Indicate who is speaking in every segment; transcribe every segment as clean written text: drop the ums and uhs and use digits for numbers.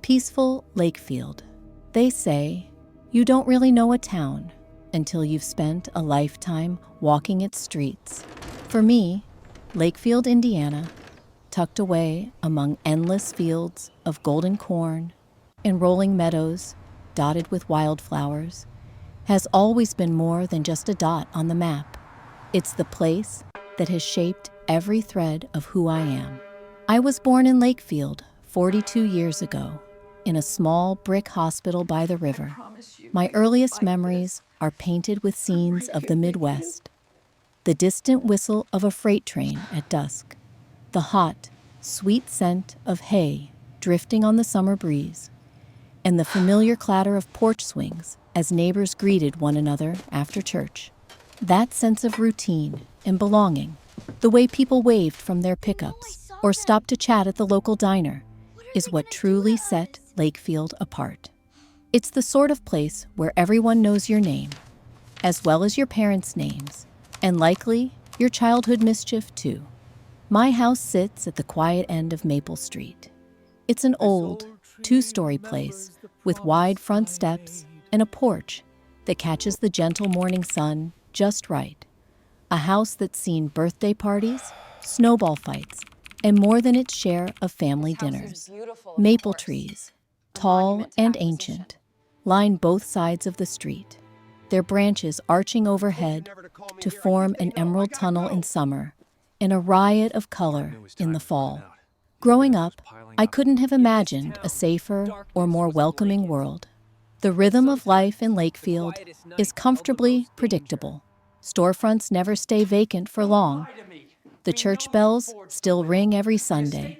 Speaker 1: Peaceful Lakefield. They say you don't really know a town until you've spent a lifetime walking its streets. For me, Lakefield, Indiana, tucked away among endless fields of golden corn and rolling meadows dotted with wildflowers, has always been more than just a dot on the map. It's the place that has shaped every thread of who I am. I was born in Lakefield 42 years ago, in a small brick hospital by the river. My earliest memories are painted with scenes of the Midwest. The distant whistle of a freight train at dusk, the hot, sweet scent of hay drifting on the summer breeze, and the familiar clatter of porch swings as neighbors greeted one another after church. That sense of routine and belonging, the way people waved from their pickups or stopped to chat at the local diner, is what truly set Lakefield apart. It's the sort of place where everyone knows your name, as well as your parents' names, and likely your childhood mischief too. My house sits at the quiet end of Maple Street. It's an old, two-story place with wide front steps and a porch that catches the gentle morning sun just right. A house that's seen birthday parties, snowball fights, and more than its share of family dinners. Maple trees, tall and ancient, line both sides of the street, their branches arching overhead to form an emerald tunnel in summer and a riot of color in the fall. Growing up, I couldn't have imagined a safer or more welcoming world. The rhythm of life in Lakefield is comfortably predictable. Storefronts never stay vacant for long. The church bells still ring every Sunday.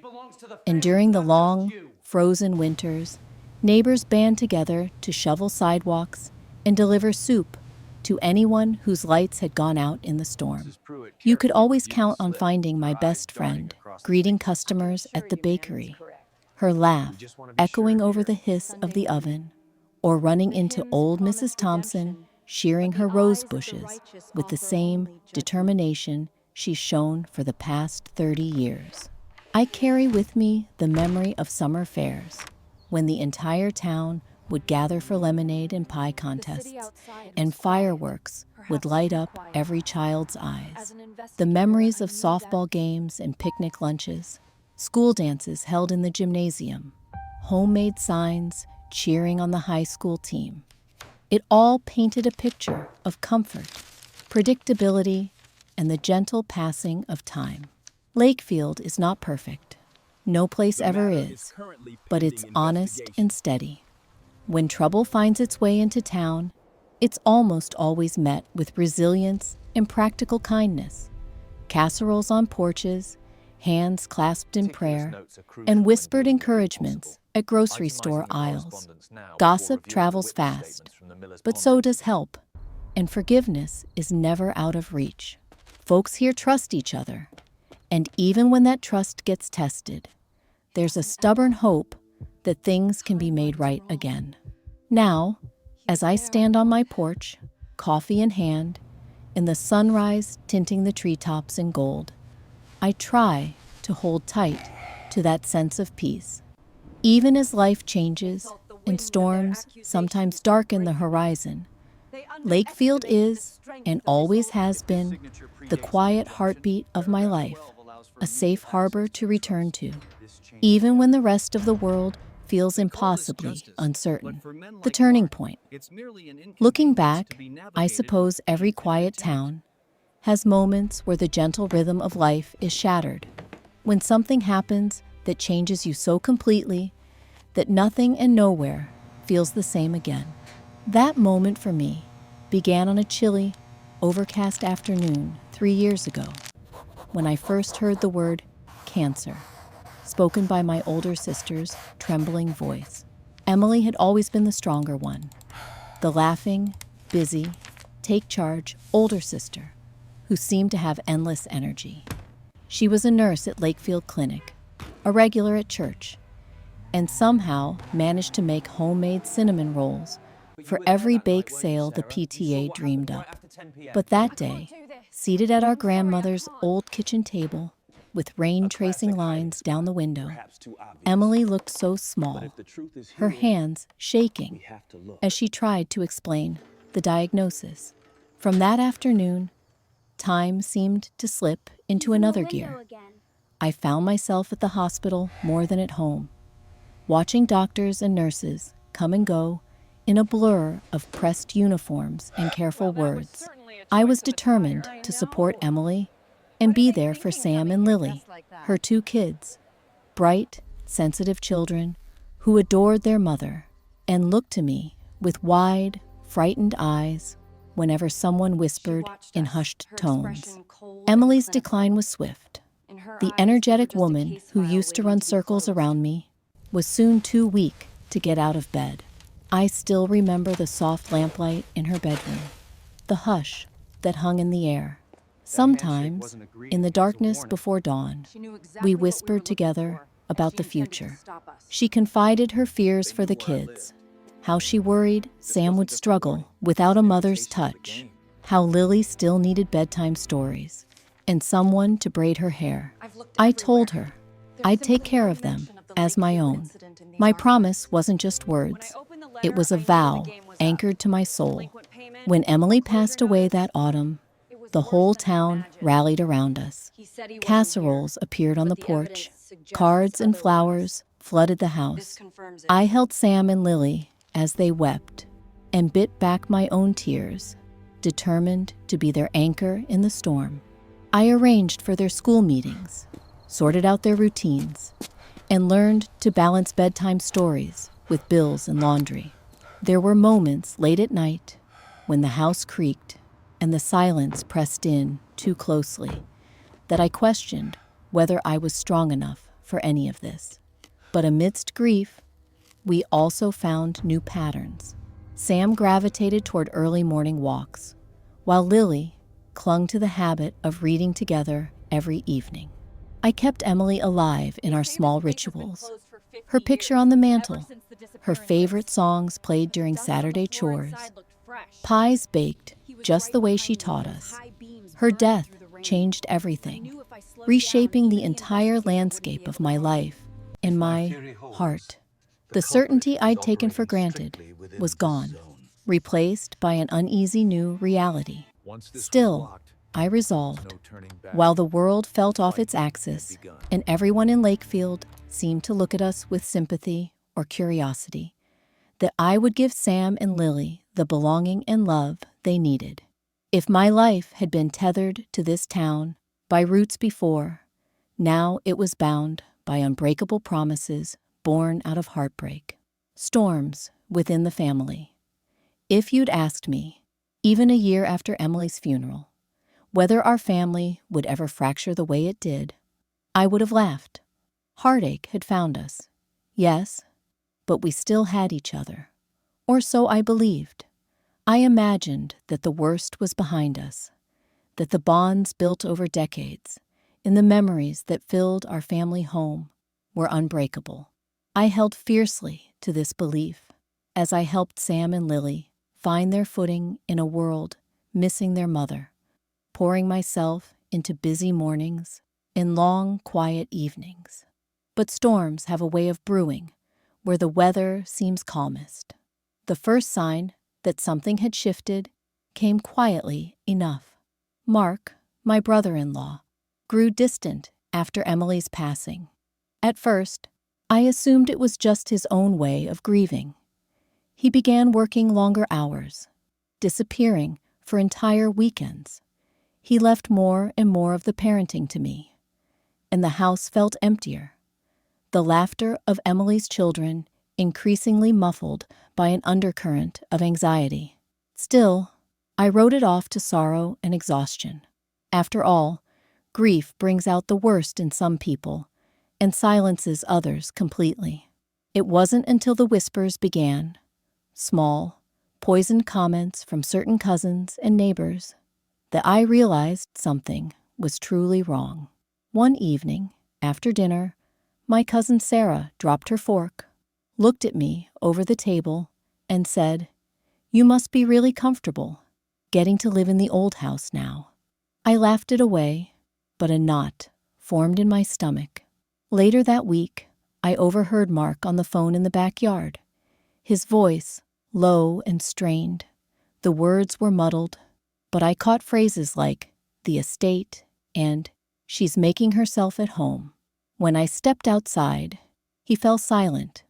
Speaker 1: And during the long, frozen winters, neighbors band together to shovel sidewalks and deliver soup to anyone whose lights had gone out in the storm. You could always count on finding my best friend greeting customers at the bakery, her laugh echoing over the hiss of the oven, or running into old Mrs. Thompson shearing her rose bushes with the same determination she's shown for the past 30 years. I carry with me the memory of summer fairs, when the entire town would gather for lemonade and pie contests, and fireworks would light up every child's eyes. The memories of softball games and picnic lunches, school dances held in the gymnasium, homemade signs cheering on the high school team. It all painted a picture of comfort, predictability, and the gentle passing of time. Lakefield is not perfect. No place ever is, but it's honest and steady. When trouble finds its way into town, it's almost always met with resilience and practical kindness. Casseroles on porches, hands clasped in prayer, and whispered encouragements at grocery store aisles. Gossip travels fast, but so does help, and forgiveness is never out of reach. Folks here trust each other, and even when that trust gets tested, there's a stubborn hope that things can be made right again. Now, as I stand on my porch, coffee in hand, and the sunrise tinting the treetops in gold, I try to hold tight to that sense of peace. Even as life changes and storms sometimes darken the horizon, Lakefield is, and always has been, the quiet heartbeat of my life, a safe harbor to return to, even when the rest of the world feels impossibly uncertain. The turning point. Looking back, I suppose every quiet town has moments where the gentle rhythm of life is shattered, when something happens that changes you so completely that nothing and nowhere feels the same again. That moment for me began on a chilly, overcast afternoon 3 years ago, when I first heard the word cancer, spoken by my older sister's trembling voice. Emily had always been the stronger one, the laughing, busy, take charge older sister, who seemed to have endless energy. She was a nurse at Lakefield Clinic, a regular at church, and somehow managed to make homemade cinnamon rolls for every bake sale the PTA dreamed up. But that day, seated at our grandmother's old kitchen table, with rain tracing lines down the window.
Speaker 2: Perhaps too obvious.
Speaker 1: Emily looked so
Speaker 2: But
Speaker 1: small,
Speaker 2: if the truth is
Speaker 1: her
Speaker 2: here,
Speaker 1: hands shaking
Speaker 2: we have to look.
Speaker 1: as she tried to explain the diagnosis. From that afternoon, time seemed to slip into another gear. I found myself at the hospital more than at home, watching doctors and nurses come and go in a blur of pressed uniforms and careful words. I was determined to support Emily and be there for Sam and Lily, her two kids, bright, sensitive children who adored their mother and looked to me with wide, frightened eyes whenever someone whispered in hushed tones. Emily's decline was swift. The energetic woman who used to run circles around me was soon too weak to get out of bed. I still remember the soft lamplight in her bedroom, the hush that hung in the air. Sometimes, in the darkness before dawn, we whispered together about the future. She confided her fears for the kids, how she worried Sam would struggle without a mother's touch, how Lily still needed bedtime stories and someone to braid her hair. I told her I'd take care of them as my own. My promise wasn't just words. It was a vow anchored to my soul. When Emily passed away that autumn, the whole town rallied around us. Casseroles appeared on the porch. Cards and flowers flooded the house. I held Sam and Lily as they wept and bit back my own tears, determined to be their anchor in the storm. I arranged for their school meetings, sorted out their routines, and learned to balance bedtime stories with bills and laundry. There were moments late at night when the house creaked and the silence pressed in too closely that I questioned whether I was strong enough for any of this. But amidst grief, we also found new patterns. Sam gravitated toward early morning walks, while Lily clung to the habit of reading together every evening. I kept Emily alive in our small rituals. Her picture on the mantle, her favorite songs played during Saturday chores, pies baked just the way she taught us. Her death changed everything, reshaping the entire landscape of my life and my heart. The certainty I'd taken for granted was gone, replaced by an uneasy new reality. Still, I resolved, while the world felt off its axis and everyone in Lakefield seemed to look at us with sympathy or curiosity, that I would give Sam and Lily the belonging and love they needed. If my life had been tethered to this town by roots before, now it was bound by unbreakable promises born out of heartbreak. Storms within the family. If you'd asked me, even a year after Emily's funeral, whether our family would ever fracture the way it did, I would have laughed. Heartache had found us, yes, but we still had each other. Or so I believed. I imagined that the worst was behind us, that the bonds built over decades, in the memories that filled our family home, were unbreakable. I held fiercely to this belief as I helped Sam and Lily find their footing in a world missing their mother, pouring myself into busy mornings and long, quiet evenings. But storms have a way of brewing where the weather seems calmest. The first sign that something had shifted came quietly enough. Mark, my brother-in-law, grew distant after Emily's passing. At first, I assumed it was just his own way of grieving. He began working longer hours, disappearing for entire weekends. He left more and more of the parenting to me, and the house felt emptier. The laughter of Emily's children increasingly muffled by an undercurrent of anxiety. Still, I wrote it off to sorrow and exhaustion. After all, grief brings out the worst in some people and silences others completely. It wasn't until the whispers began, small, poisoned comments from certain cousins and neighbors, that I realized something was truly wrong. One evening, after dinner, my cousin Sarah dropped her fork, looked at me over the table, and said, "You must be really comfortable, getting to live in the old house now." I laughed it away, but a knot formed in my stomach. Later that week, I overheard Mark on the phone in the backyard. His voice, low and strained. The words were muddled, but I caught phrases like the estate and she's making herself at home. When I stepped outside, he fell silent,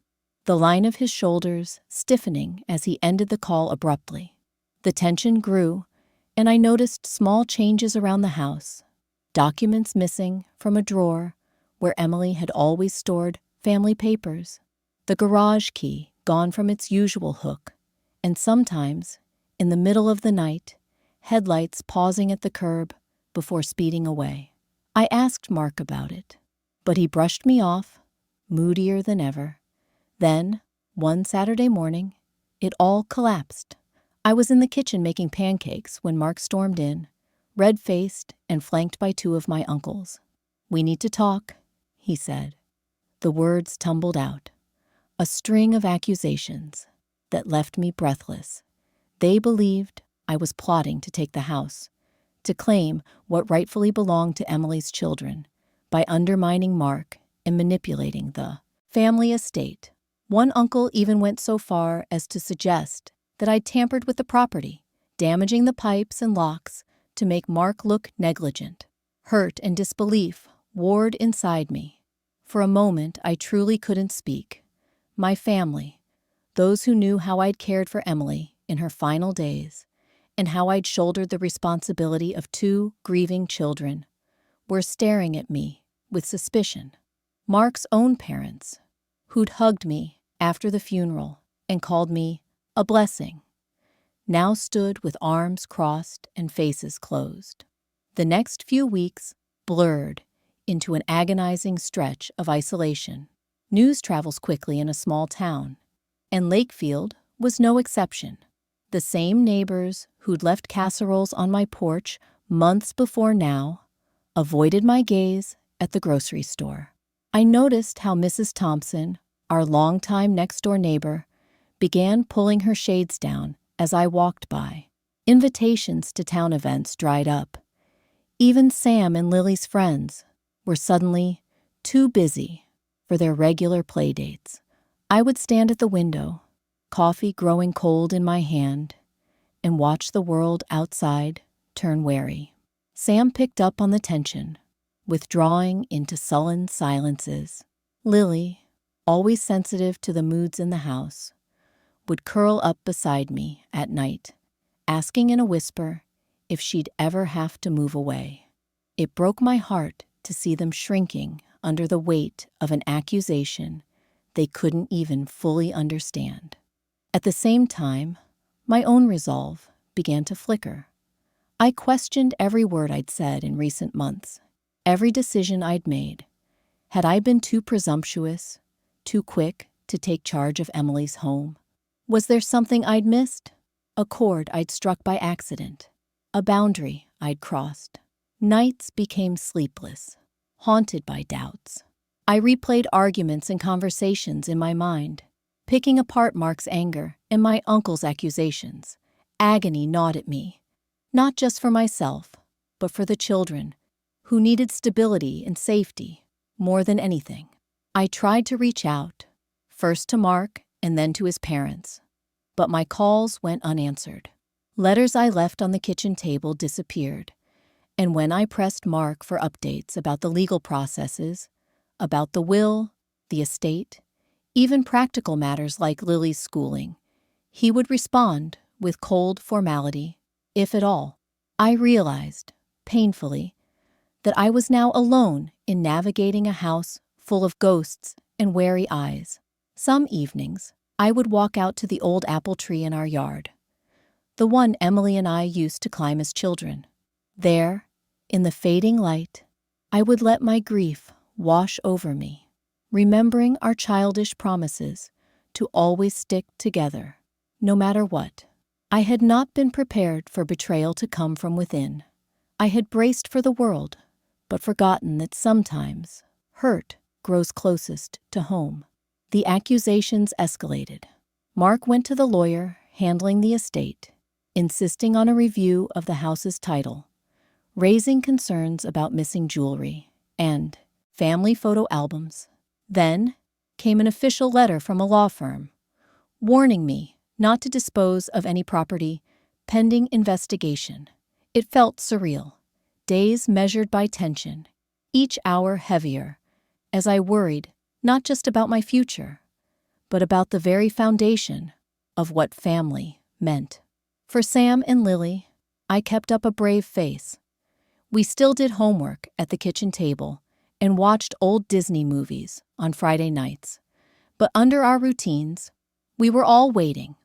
Speaker 1: the line of his shoulders stiffening as he ended the call abruptly. The tension grew, and I noticed small changes around the house. Documents missing from a drawer where Emily had always stored family papers. The garage key gone from its usual hook, and sometimes, in the middle of the night, headlights pausing at the curb before speeding away. I asked Mark about it, but he brushed me off, moodier than ever. Then, one Saturday morning, it all collapsed. I was in the kitchen making pancakes when Mark stormed in, red-faced and flanked by two of my uncles. "We need to talk," he said. The words tumbled out, a string of accusations that left me breathless. They believed I was plotting to take the house, to claim what rightfully belonged to Emily's children by undermining Mark and manipulating the family estate. One uncle even went so far as to suggest that I'd tampered with the property, damaging the pipes and locks to make Mark look negligent. Hurt and disbelief warred inside me. For a moment, I truly couldn't speak. My family, those who knew how I'd cared for Emily in her final days, and how I'd shouldered the responsibility of two grieving children, were staring at me with suspicion. Mark's own parents, who'd hugged me after the funeral and called me a blessing, now stood with arms crossed and faces closed. The next few weeks blurred into an agonizing stretch of isolation. News travels quickly in a small town, and Lakefield was no exception. The same neighbors who'd left casseroles on my porch months before now avoided my gaze at the grocery store. I noticed how Mrs. Thompson, our longtime next-door neighbor, began pulling her shades down as I walked by. Invitations to town events dried up. Even Sam and Lily's friends were suddenly too busy for their regular play dates. I would stand at the window, coffee growing cold in my hand, and watch the world outside turn wary. Sam picked up on the tension, withdrawing into sullen silences. Lily, always sensitive to the moods in the house, would curl up beside me at night, asking in a whisper if she'd ever have to move away. It broke my heart to see them shrinking under the weight of an accusation they couldn't even fully understand. At the same time, my own resolve began to flicker. I questioned every word I'd said in recent months, every decision I'd made. Had I been too presumptuous, too quick to take charge of Emily's home? Was there something I'd missed? A chord I'd struck by accident? A boundary I'd crossed? Nights became sleepless, haunted by doubts. I replayed arguments and conversations in my mind, picking apart Mark's anger and my uncle's accusations. Agony gnawed at me, not just for myself, but for the children, who needed stability and safety more than anything. I tried to reach out, first to Mark and then to his parents, but my calls went unanswered. Letters I left on the kitchen table disappeared, and when I pressed Mark for updates about the legal processes, about the will, the estate, even practical matters like Lily's schooling, he would respond with cold formality, if at all. I realized, painfully, that I was now alone in navigating a house full of ghosts and wary eyes. Some evenings, I would walk out to the old apple tree in our yard, the one Emily and I used to climb as children. There, in the fading light, I would let my grief wash over me, remembering our childish promises to always stick together, no matter what. I had not been prepared for betrayal to come from within. I had braced for the world, but forgotten that sometimes hurt grows closest to home. The accusations escalated. Mark went to the lawyer handling the estate, insisting on a review of the house's title, raising concerns about missing jewelry and family photo albums. Then came an official letter from a law firm, warning me not to dispose of any property pending investigation. It felt surreal. Days measured by tension, each hour heavier, as I worried not just about my future, but about the very foundation of what family meant. For Sam and Lily, I kept up a brave face. We still did homework at the kitchen table and watched old Disney movies on Friday nights. But under our routines, we were all waiting,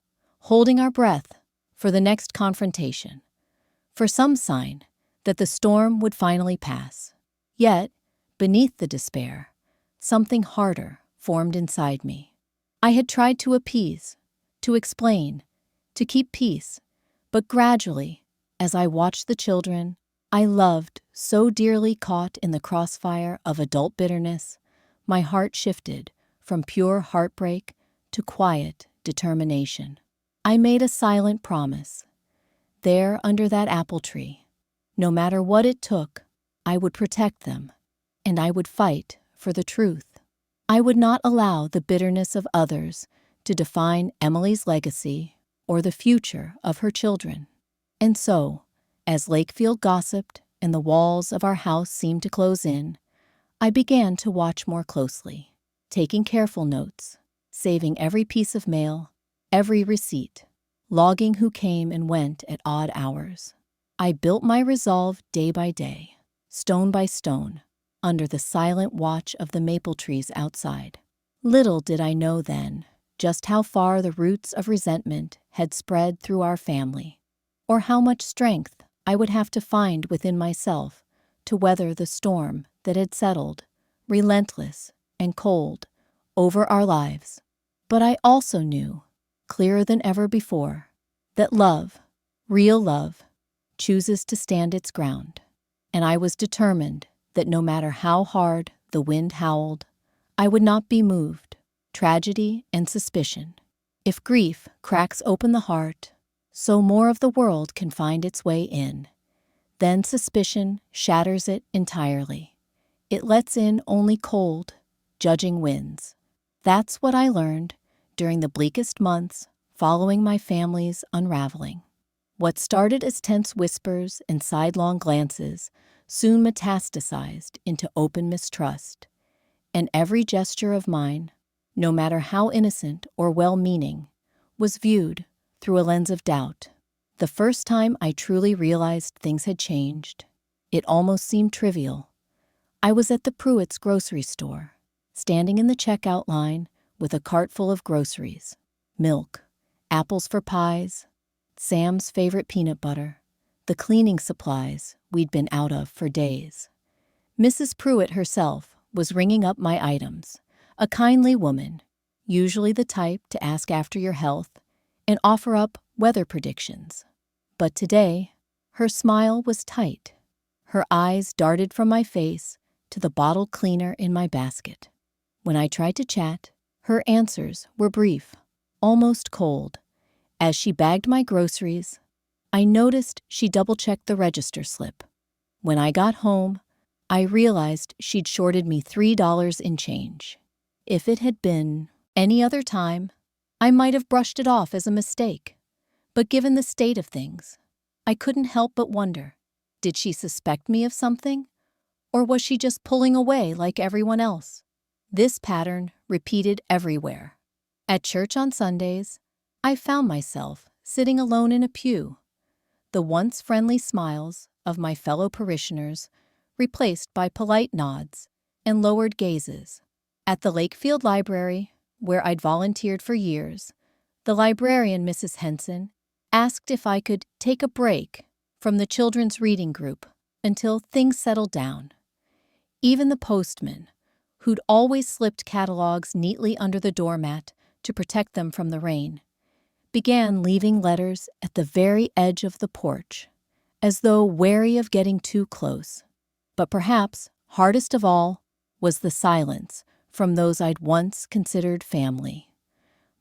Speaker 1: holding our breath for the next confrontation, for some sign that the storm would finally pass. Yet, beneath the despair, something harder formed inside me. I had tried to appease, to explain, to keep peace, but gradually, as I watched the children I loved so dearly caught in the crossfire of adult bitterness, my heart shifted from pure heartbreak to quiet determination. I made a silent promise. There under that apple tree, no matter what it took, I would protect them, and I would fight for the truth. I would not allow the bitterness of others to define Emily's legacy or the future of her children. And so, as Lakefield gossiped and the walls of our house seemed to close in, I began to watch more closely, taking careful notes, saving every piece of mail, every receipt, logging who came and went at odd hours. I built my resolve day by day, stone by stone, under the silent watch of the maple trees outside. Little did I know then just how far the roots of resentment had spread through our family, or how much strength I would have to find within myself to weather the storm that had settled, relentless and cold, over our lives. But I also knew, clearer than ever before, that love, real love, chooses to stand its ground. And I was determined that no matter how hard the wind howled, I would not be moved. Tragedy and suspicion. If grief cracks open the heart, so more of the world can find its way in. Then suspicion shatters it entirely. It lets in only cold, judging winds. That's what I learned during the bleakest months following my family's unraveling. What started as tense whispers and sidelong glances soon metastasized into open mistrust, and every gesture of mine, no matter how innocent or well-meaning, was viewed through a lens of doubt. The first time I truly realized things had changed, it almost seemed trivial. I was at the Pruitt's grocery store, standing in the checkout line with a cart full of groceries, milk, apples for pies, Sam's favorite peanut butter, the cleaning supplies we'd been out of for days. Mrs. Pruitt herself was ringing up my items, a kindly woman, usually the type to ask after your health and offer up weather predictions. But today, her smile was tight. Her eyes darted from my face to the bottle cleaner in my basket. When I tried to chat, her answers were brief, almost cold. As she bagged my groceries, I noticed she double-checked the register slip. When I got home, I realized she'd shorted me $3 in change. If it had been any other time, I might have brushed it off as a mistake. But given the state of things, I couldn't help but wonder, did she suspect me of something? Or was she just pulling away like everyone else? This pattern repeated everywhere. At church on Sundays, I found myself sitting alone in a pew, the once friendly smiles of my fellow parishioners replaced by polite nods and lowered gazes. At the Lakefield Library, where I'd volunteered for years, the librarian, Mrs. Henson, asked if I could take a break from the children's reading group until things settled down. Even the postman, who'd always slipped catalogs neatly under the doormat to protect them from the rain, began leaving letters at the very edge of the porch, as though wary of getting too close. But perhaps hardest of all was the silence from those I'd once considered family.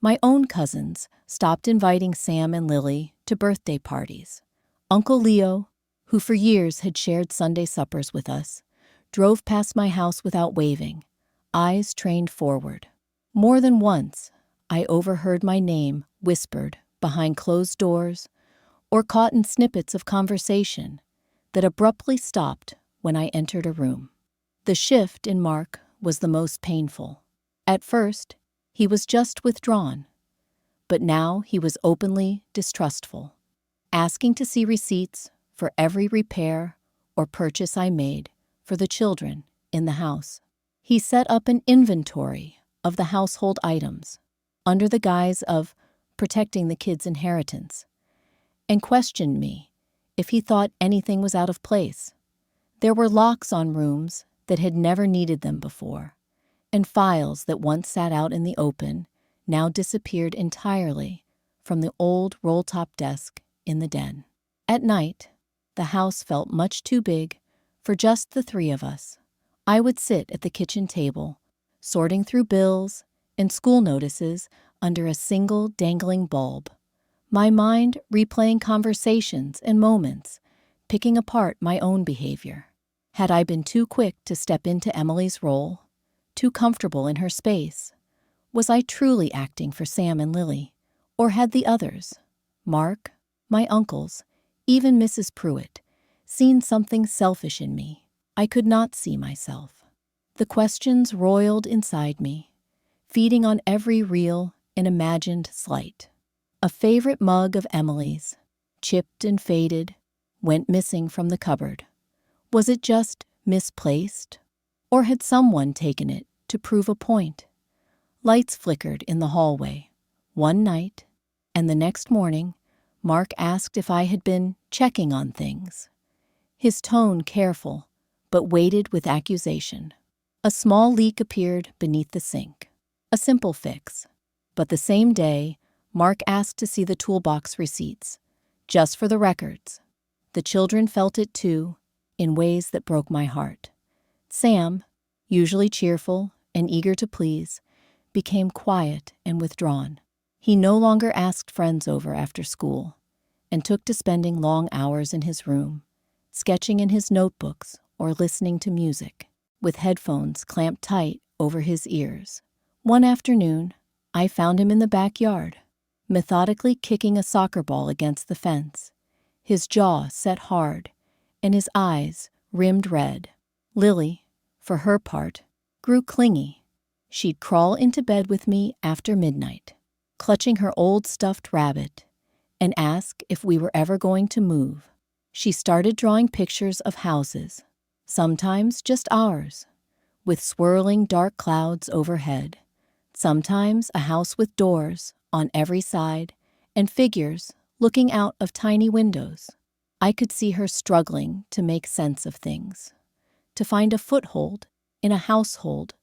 Speaker 1: My own cousins stopped inviting Sam and Lily to birthday parties. Uncle Leo, who for years had shared Sunday suppers with us, drove past my house without waving, eyes trained forward. More than once, I overheard my name whispered behind closed doors or caught in snippets of conversation that abruptly stopped when I entered a room. The shift in Mark was the most painful. At first, he was just withdrawn, but now he was openly distrustful, asking to see receipts for every repair or purchase I made for the children in the house. He set up an inventory of the household items under the guise of protecting the kids' inheritance and questioned me if he thought anything was out of place. There were locks on rooms that had never needed them before, and files that once sat out in the open now disappeared entirely from the old roll-top desk in the den. At night, the house felt much too big for just the three of us. I would sit at the kitchen table, sorting through bills and school notices under a single dangling bulb, my mind replaying conversations and moments, picking apart my own behavior. Had I been too quick to step into Emily's role, too comfortable in her space? Was I truly acting for Sam and Lily? Or had the others, Mark, my uncles, even Mrs. Pruitt, seen something selfish in me? I could not see myself. The questions roiled inside me, feeding on every real and imagined slight. A favorite mug of Emily's, chipped and faded, went missing from the cupboard. Was it just misplaced? Or had someone taken it to prove a point? Lights flickered in the hallway one night, and the next morning, Mark asked if I had been checking on things. His tone careful, but weighted with accusation. A small leak appeared beneath the sink. A simple fix. But the same day, Mark asked to see the toolbox receipts, just for the records. The children felt it too, in ways that broke my heart. Sam, usually cheerful and eager to please, became quiet and withdrawn. He no longer asked friends over after school and took to spending long hours in his room, sketching in his notebooks or listening to music, with headphones clamped tight over his ears. One afternoon, I found him in the backyard, methodically kicking a soccer ball against the fence, his jaw set hard and his eyes rimmed red. Lily, for her part, grew clingy. She'd crawl into bed with me after midnight, clutching her old stuffed rabbit, and ask if we were ever going to move. She started drawing pictures of houses, sometimes just ours, with swirling dark clouds overhead, sometimes a house with doors on every side and figures looking out of tiny windows. I could see her struggling to make sense of things, to find a foothold in a household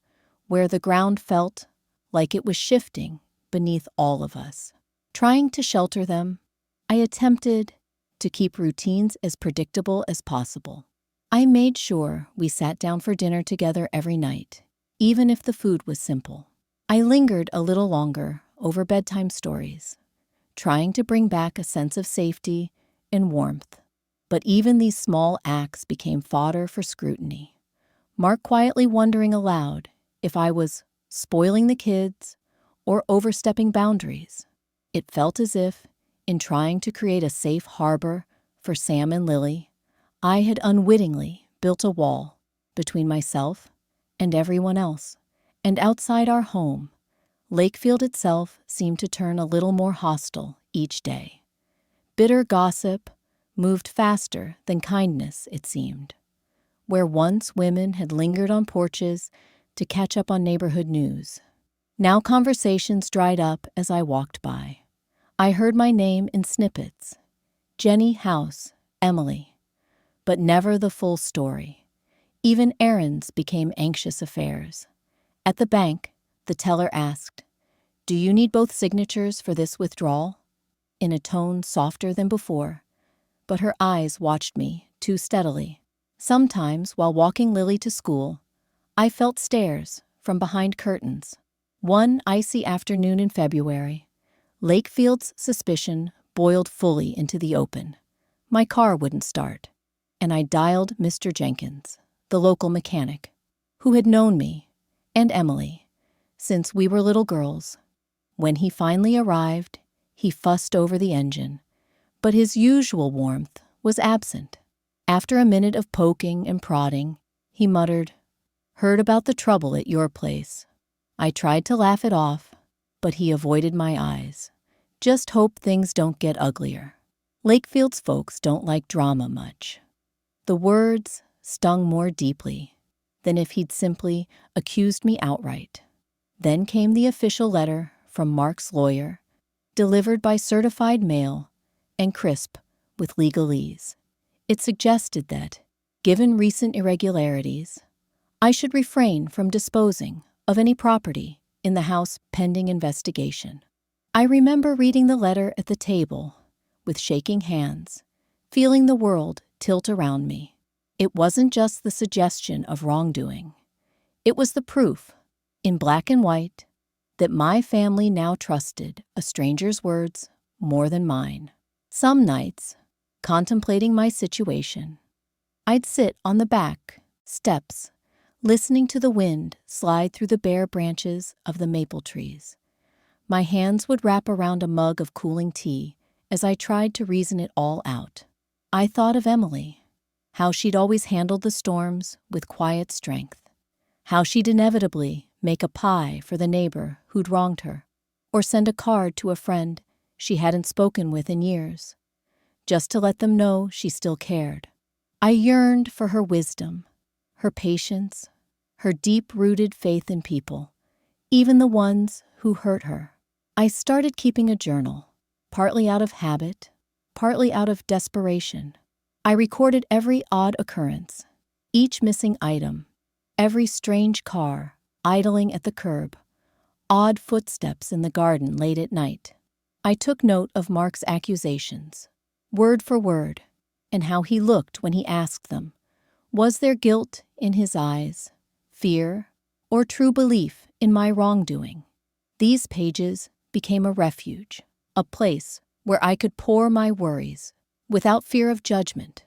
Speaker 1: where the ground felt like it was shifting beneath all of us. Trying to shelter them, I attempted to keep routines as predictable as possible. I made sure we sat down for dinner together every night, even if the food was simple. I lingered a little longer over bedtime stories, trying to bring back a sense of safety and warmth. But even these small acts became fodder for scrutiny. Mark quietly wondering aloud if I was spoiling the kids or overstepping boundaries. It felt as if, in trying to create a safe harbor for Sam and Lily, I had unwittingly built a wall between myself and everyone else. And outside our home, Lakefield itself seemed to turn a little more hostile each day. Bitter gossip moved faster than kindness, it seemed. Where once women had lingered on porches to catch up on neighborhood news, now conversations dried up as I walked by. I heard my name in snippets. Jenny House, Emily. But never the full story. Even errands became anxious affairs. At the bank, the teller asked, "Do you need both signatures for this withdrawal?" In a tone softer than before, but her eyes watched me too steadily. Sometimes, while walking Lily to school, I felt stares from behind curtains. One icy afternoon in February, Lakefield's suspicion boiled fully into the open. My car wouldn't start, and I dialed Mr. Jenkins. the local mechanic, who had known me and Emily since we were little girls. When he finally arrived, he fussed over the engine, but his usual warmth was absent. After a minute of poking and prodding, he muttered, "Heard about the trouble at your place." I tried to laugh it off, but he avoided my eyes. "Just hope things don't get uglier." Lakefield's folks don't like drama much. The words stung more deeply than if he'd simply accused me outright. Then came the official letter from Mark's lawyer, delivered by certified mail and crisp with legalese. It suggested that, given recent irregularities, I should refrain from disposing of any property in the house pending investigation. I remember reading the letter at the table with shaking hands, feeling the world tilt around me. It wasn't just the suggestion of wrongdoing. It was the proof, in black and white, that my family now trusted a stranger's words more than mine. Some nights, contemplating my situation, I'd sit on the back steps, listening to the wind slide through the bare branches of the maple trees. My hands would wrap around a mug of cooling tea as I tried to reason it all out. I thought of Emily, how she'd always handled the storms with quiet strength, how she'd inevitably make a pie for the neighbor who'd wronged her, or send a card to a friend she hadn't spoken with in years, just to let them know she still cared. I yearned for her wisdom, her patience, her deep-rooted faith in people, even the ones who hurt her. I started keeping a journal, partly out of habit, partly out of desperation. I recorded every odd occurrence, each missing item, every strange car idling at the curb, odd footsteps in the garden late at night. I took note of Mark's accusations, word for word, and how he looked when he asked them. Was there guilt in his eyes, fear, or true belief in my wrongdoing? These pages became a refuge, a place where I could pour my worries without fear of judgment.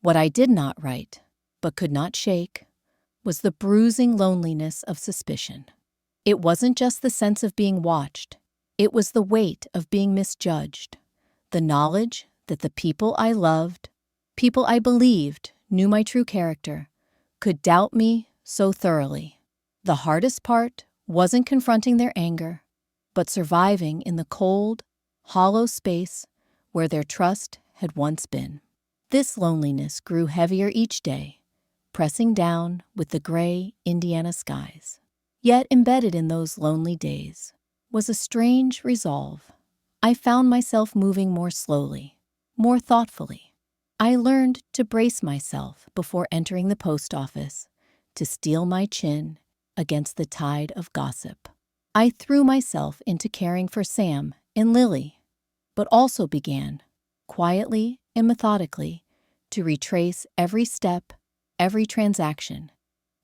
Speaker 1: What I did not write, but could not shake, was the bruising loneliness of suspicion. It wasn't just the sense of being watched. It was the weight of being misjudged, the knowledge that the people I loved, people I believed knew my true character, could doubt me so thoroughly. The hardest part wasn't confronting their anger, but surviving in the cold, hollow space where their trust had once been. This loneliness grew heavier each day, pressing down with the gray Indiana skies. Yet embedded in those lonely days was a strange resolve. I found myself moving more slowly, more thoughtfully. I learned to brace myself before entering the post office, to steel my chin against the tide of gossip. I threw myself into caring for Sam and Lily, but also began, quietly and methodically, to retrace every step, every transaction,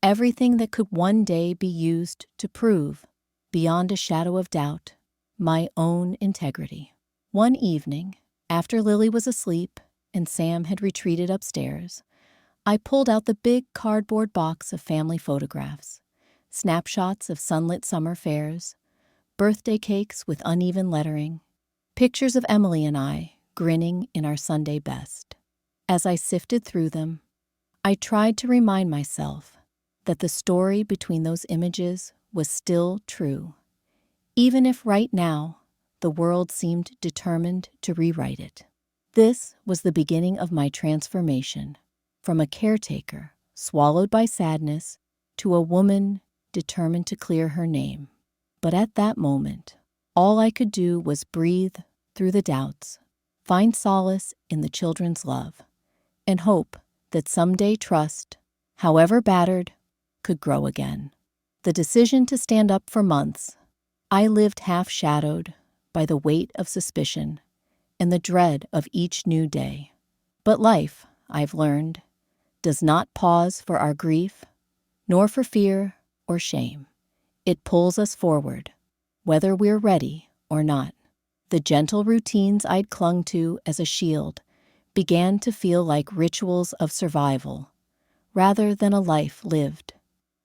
Speaker 1: everything that could one day be used to prove, beyond a shadow of doubt, my own integrity. One evening, after Lily was asleep and Sam had retreated upstairs, I pulled out the big cardboard box of family photographs, snapshots of sunlit summer fairs, birthday cakes with uneven lettering, pictures of Emily and I grinning in our Sunday best. As I sifted through them, I tried to remind myself that the story between those images was still true, even if right now the world seemed determined to rewrite it. This was the beginning of my transformation, from a caretaker swallowed by sadness to a woman determined to clear her name. But at that moment, all I could do was breathe through the doubts, find solace in the children's love, and hope that someday trust, however battered, could grow again. The decision to stand up for months, I lived half-shadowed by the weight of suspicion and the dread of each new day. But life, I've learned, does not pause for our grief, nor for fear or shame. It pulls us forward, whether we're ready or not. The gentle routines I'd clung to as a shield began to feel like rituals of survival, rather than a life lived.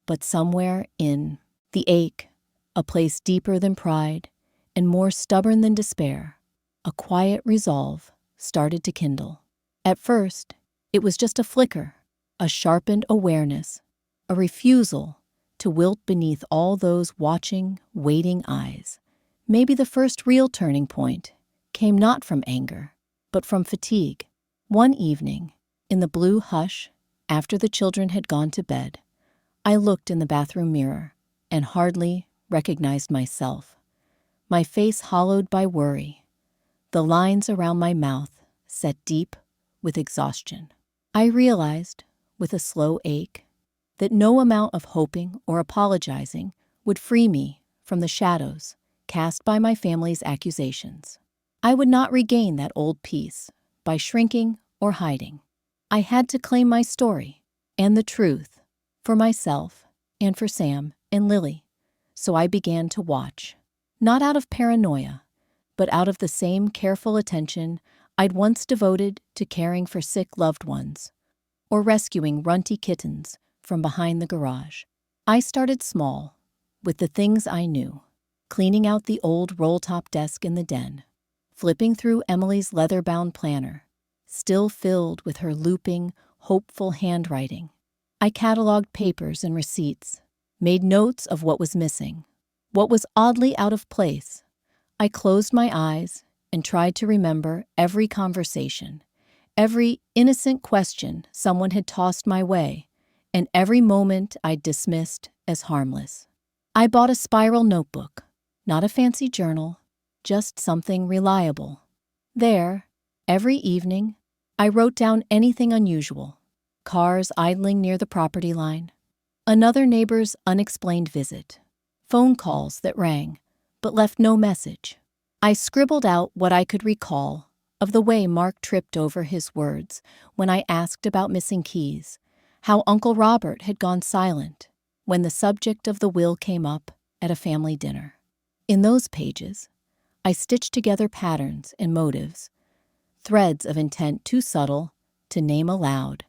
Speaker 1: But somewhere in the ache, a place deeper than pride and more stubborn than despair, a quiet resolve started to kindle. At first, it was just a flicker, a sharpened awareness, a refusal to wilt beneath all those watching, waiting eyes. Maybe the first real turning point came not from anger, but from fatigue. One evening, in the blue hush, after the children had gone to bed, I looked in the bathroom mirror and hardly recognized myself. My face hollowed by worry, the lines around my mouth set deep with exhaustion. I realized, with a slow ache, that no amount of hoping or apologizing would free me from the shadows cast by my family's accusations. I would not regain that old peace by shrinking or hiding. I had to claim my story and the truth for myself and for Sam and Lily. So I began to watch, not out of paranoia, but out of the same careful attention I'd once devoted to caring for sick loved ones or rescuing runty kittens from behind the garage. I started small, with the things I knew, cleaning out the old roll-top desk in the den, flipping through Emily's leather-bound planner, still filled with her looping, hopeful handwriting. I cataloged papers and receipts, made notes of what was missing, what was oddly out of place. I closed my eyes and tried to remember every conversation, every innocent question someone had tossed my way, and every moment I'd dismissed as harmless. I bought a spiral notebook, not a fancy journal, just something reliable. There, every evening, I wrote down anything unusual: cars idling near the property line, another neighbor's unexplained visit, phone calls that rang but left no message. I scribbled out what I could recall of the way Mark tripped over his words when I asked about missing keys, how Uncle Robert had gone silent when the subject of the will came up at a family dinner. In those pages, I stitched together patterns and motives, threads of intent too subtle to name aloud,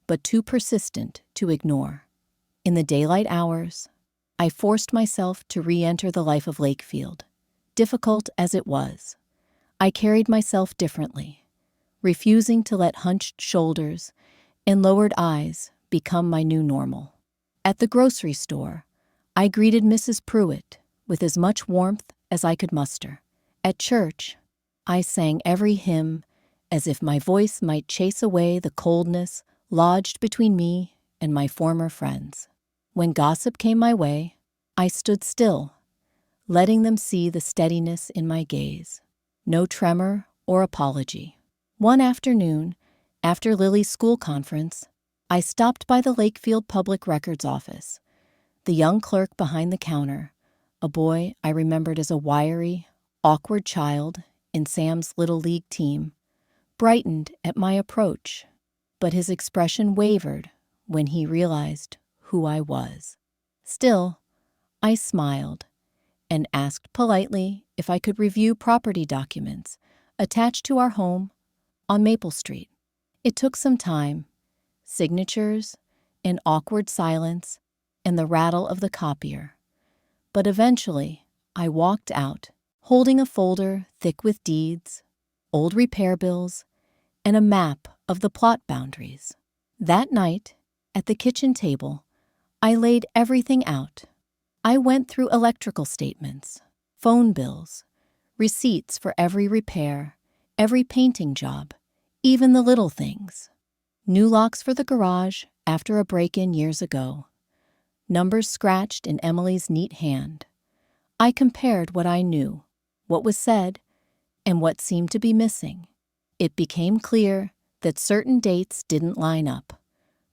Speaker 1: but too persistent to ignore. In the daylight hours, I forced myself to re-enter the life of Lakefield. Difficult as it was, I carried myself differently, refusing to let hunched shoulders and lowered eyes become my new normal. At the grocery store, I greeted Mrs. Pruitt with as much warmth as I could muster. At church, I sang every hymn as if my voice might chase away the coldness lodged between me and my former friends. When gossip came my way, I stood still, letting them see the steadiness in my gaze. No tremor or apology. One afternoon, after Lily's school conference, I stopped by the Lakefield Public Records office. The young clerk behind the counter, a boy I remembered as a wiry, awkward child in Sam's Little League team, brightened at my approach, but his expression wavered when he realized who I was. Still, I smiled and asked politely if I could review property documents attached to our home on Maple Street. It took some time, signatures, an awkward silence, and the rattle of the copier. But eventually, I walked out, holding a folder thick with deeds, old repair bills, and a map of the plot boundaries. That night, at the kitchen table, I laid everything out. I went through electrical statements, phone bills, receipts for every repair, every painting job, even the little things. New locks for the garage after a break-in years ago. Numbers scratched in Emily's neat hand. I compared what I knew, what was said, and what seemed to be missing. It became clear that certain dates didn't line up.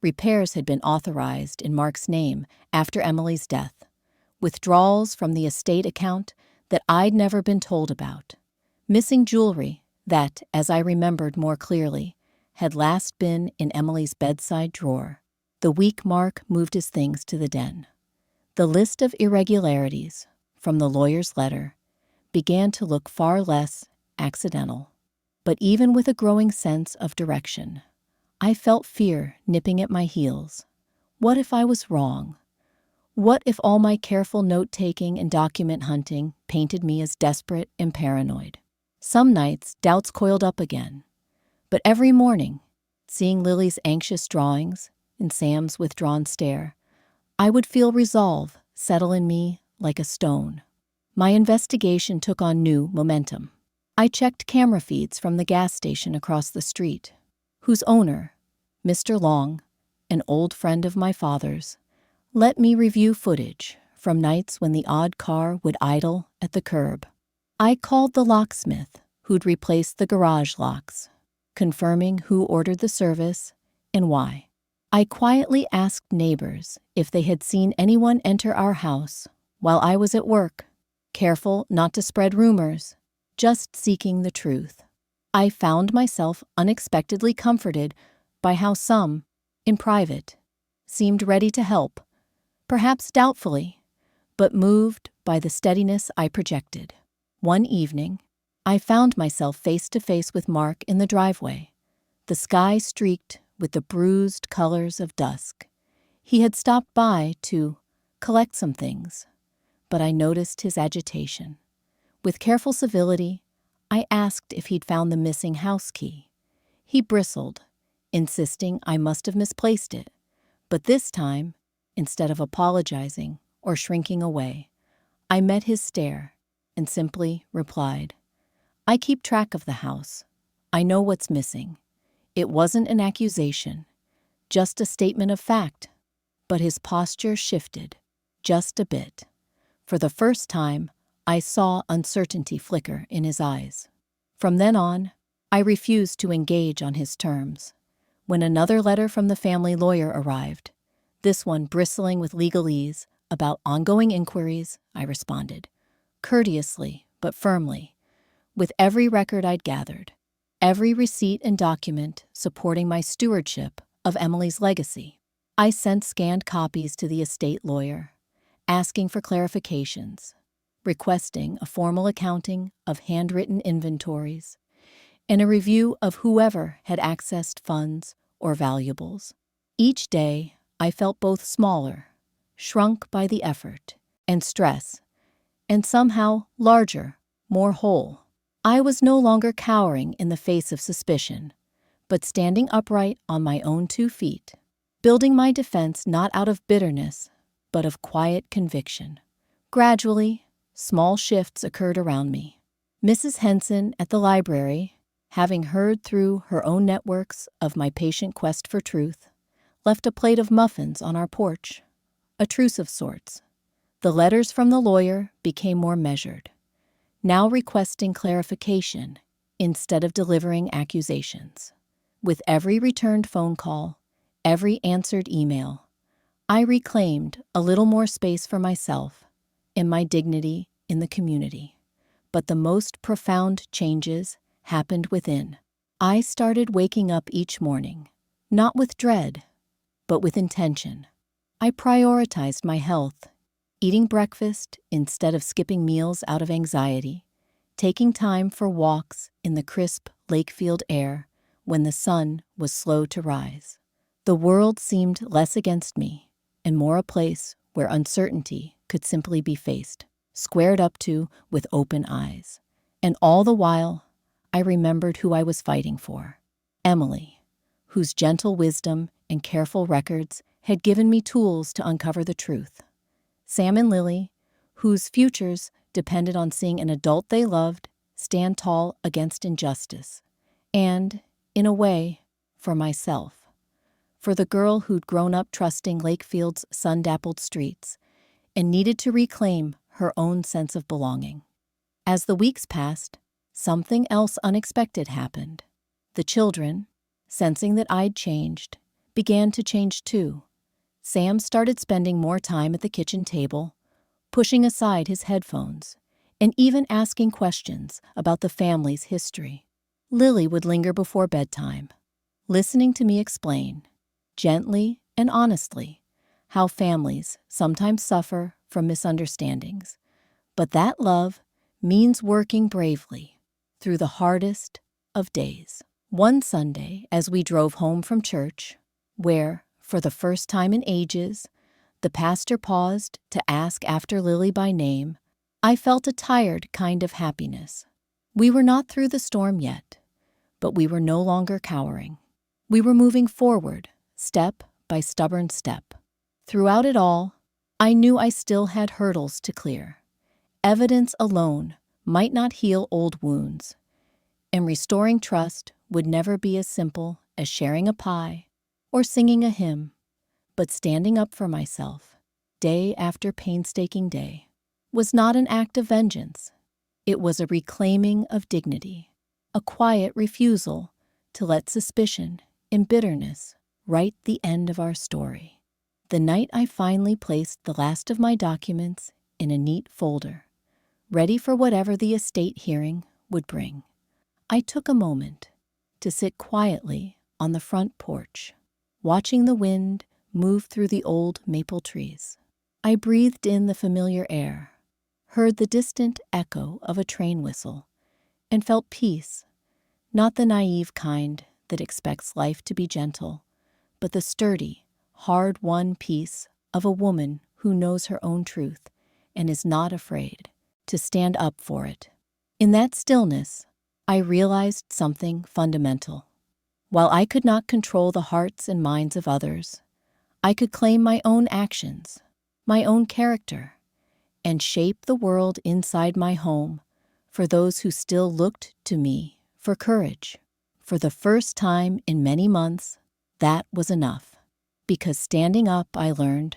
Speaker 1: Repairs had been authorized in Mark's name after Emily's death. Withdrawals from the estate account that I'd never been told about. Missing jewelry that, as I remembered more clearly, had last been in Emily's bedside drawer. The week Mark moved his things to the den. The list of irregularities from the lawyer's letter began to look far less accidental. But even with a growing sense of direction, I felt fear nipping at my heels. What if I was wrong? What if all my careful note-taking and document hunting painted me as desperate and paranoid? Some nights, doubts coiled up again. But every morning, seeing Lily's anxious drawings and Sam's withdrawn stare, I would feel resolve settle in me like a stone. My investigation took on new momentum. I checked camera feeds from the gas station across the street, whose owner, Mr. Long, an old friend of my father's, let me review footage from nights when the odd car would idle at the curb. I called the locksmith who'd replaced the garage locks, confirming who ordered the service and why. I quietly asked neighbors if they had seen anyone enter our house while I was at work, careful not to spread rumors, just seeking the truth. I found myself unexpectedly comforted by how some, in private, seemed ready to help, perhaps doubtfully, but moved by the steadiness I projected. One evening, I found myself face to face with Mark in the driveway, the sky streaked with the bruised colors of dusk. He had stopped by to collect some things, but I noticed his agitation. With careful civility, I asked if he'd found the missing house key. He bristled, insisting I must have misplaced it, but this time, instead of apologizing or shrinking away, I met his stare and simply replied, "I keep track of the house. I know what's missing." It wasn't an accusation, just a statement of fact, but his posture shifted, just a bit. For the first time, I saw uncertainty flicker in his eyes. From then on, I refused to engage on his terms. When another letter from the family lawyer arrived, this one bristling with legalese about ongoing inquiries, I responded, courteously but firmly, with every record I'd gathered, every receipt and document supporting my stewardship of Emily's legacy. I sent scanned copies to the estate lawyer, asking for clarifications, requesting a formal accounting of handwritten inventories, and a review of whoever had accessed funds or valuables. Each day, I felt both smaller, shrunk by the effort and stress, and somehow larger, more whole. I was no longer cowering in the face of suspicion, but standing upright on my own 2 feet, building my defense not out of bitterness, but of quiet conviction. Gradually, small shifts occurred around me. Mrs. Henson at the library, having heard through her own networks of my patient quest for truth, left a plate of muffins on our porch, a truce of sorts. The letters from the lawyer became more measured, now requesting clarification instead of delivering accusations. With every returned phone call, every answered email, I reclaimed a little more space for myself and my dignity in the community. But the most profound changes happened within. I started waking up each morning, not with dread, but with intention. I prioritized my health, eating breakfast instead of skipping meals out of anxiety, taking time for walks in the crisp Lakefield air when the sun was slow to rise. The world seemed less against me and more a place where uncertainty could simply be faced, squared up to with open eyes. And all the while, I remembered who I was fighting for, Emily, whose gentle wisdom and careful records had given me tools to uncover the truth. Sam and Lily, whose futures depended on seeing an adult they loved stand tall against injustice. And, in a way, for myself. For the girl who'd grown up trusting Lakefield's sun-dappled streets and needed to reclaim her own sense of belonging. As the weeks passed, something else unexpected happened. The children, sensing that I'd changed, began to change too. Sam started spending more time at the kitchen table, pushing aside his headphones, and even asking questions about the family's history. Lily would linger before bedtime, listening to me explain, gently and honestly, how families sometimes suffer from misunderstandings, but that love means working bravely through the hardest of days. One Sunday, as we drove home from church, where, for the first time in ages, the pastor paused to ask after Lily by name, I felt a tired kind of happiness. We were not through the storm yet, but we were no longer cowering. We were moving forward, step by stubborn step. Throughout it all, I knew I still had hurdles to clear. Evidence alone might not heal old wounds, and restoring trust would never be as simple as sharing a pie or singing a hymn, but standing up for myself, day after painstaking day, was not an act of vengeance. It was a reclaiming of dignity, a quiet refusal to let suspicion and bitterness write the end of our story. The night I finally placed the last of my documents in a neat folder, ready for whatever the estate hearing would bring, I took a moment to sit quietly on the front porch, watching the wind move through the old maple trees. I breathed in the familiar air, heard the distant echo of a train whistle, and felt peace, not the naive kind that expects life to be gentle, but the sturdy, hard-won peace of a woman who knows her own truth and is not afraid to stand up for it. In that stillness, I realized something fundamental. While I could not control the hearts and minds of others, I could claim my own actions, my own character, and shape the world inside my home for those who still looked to me for courage. For the first time in many months, that was enough. Because standing up, I learned,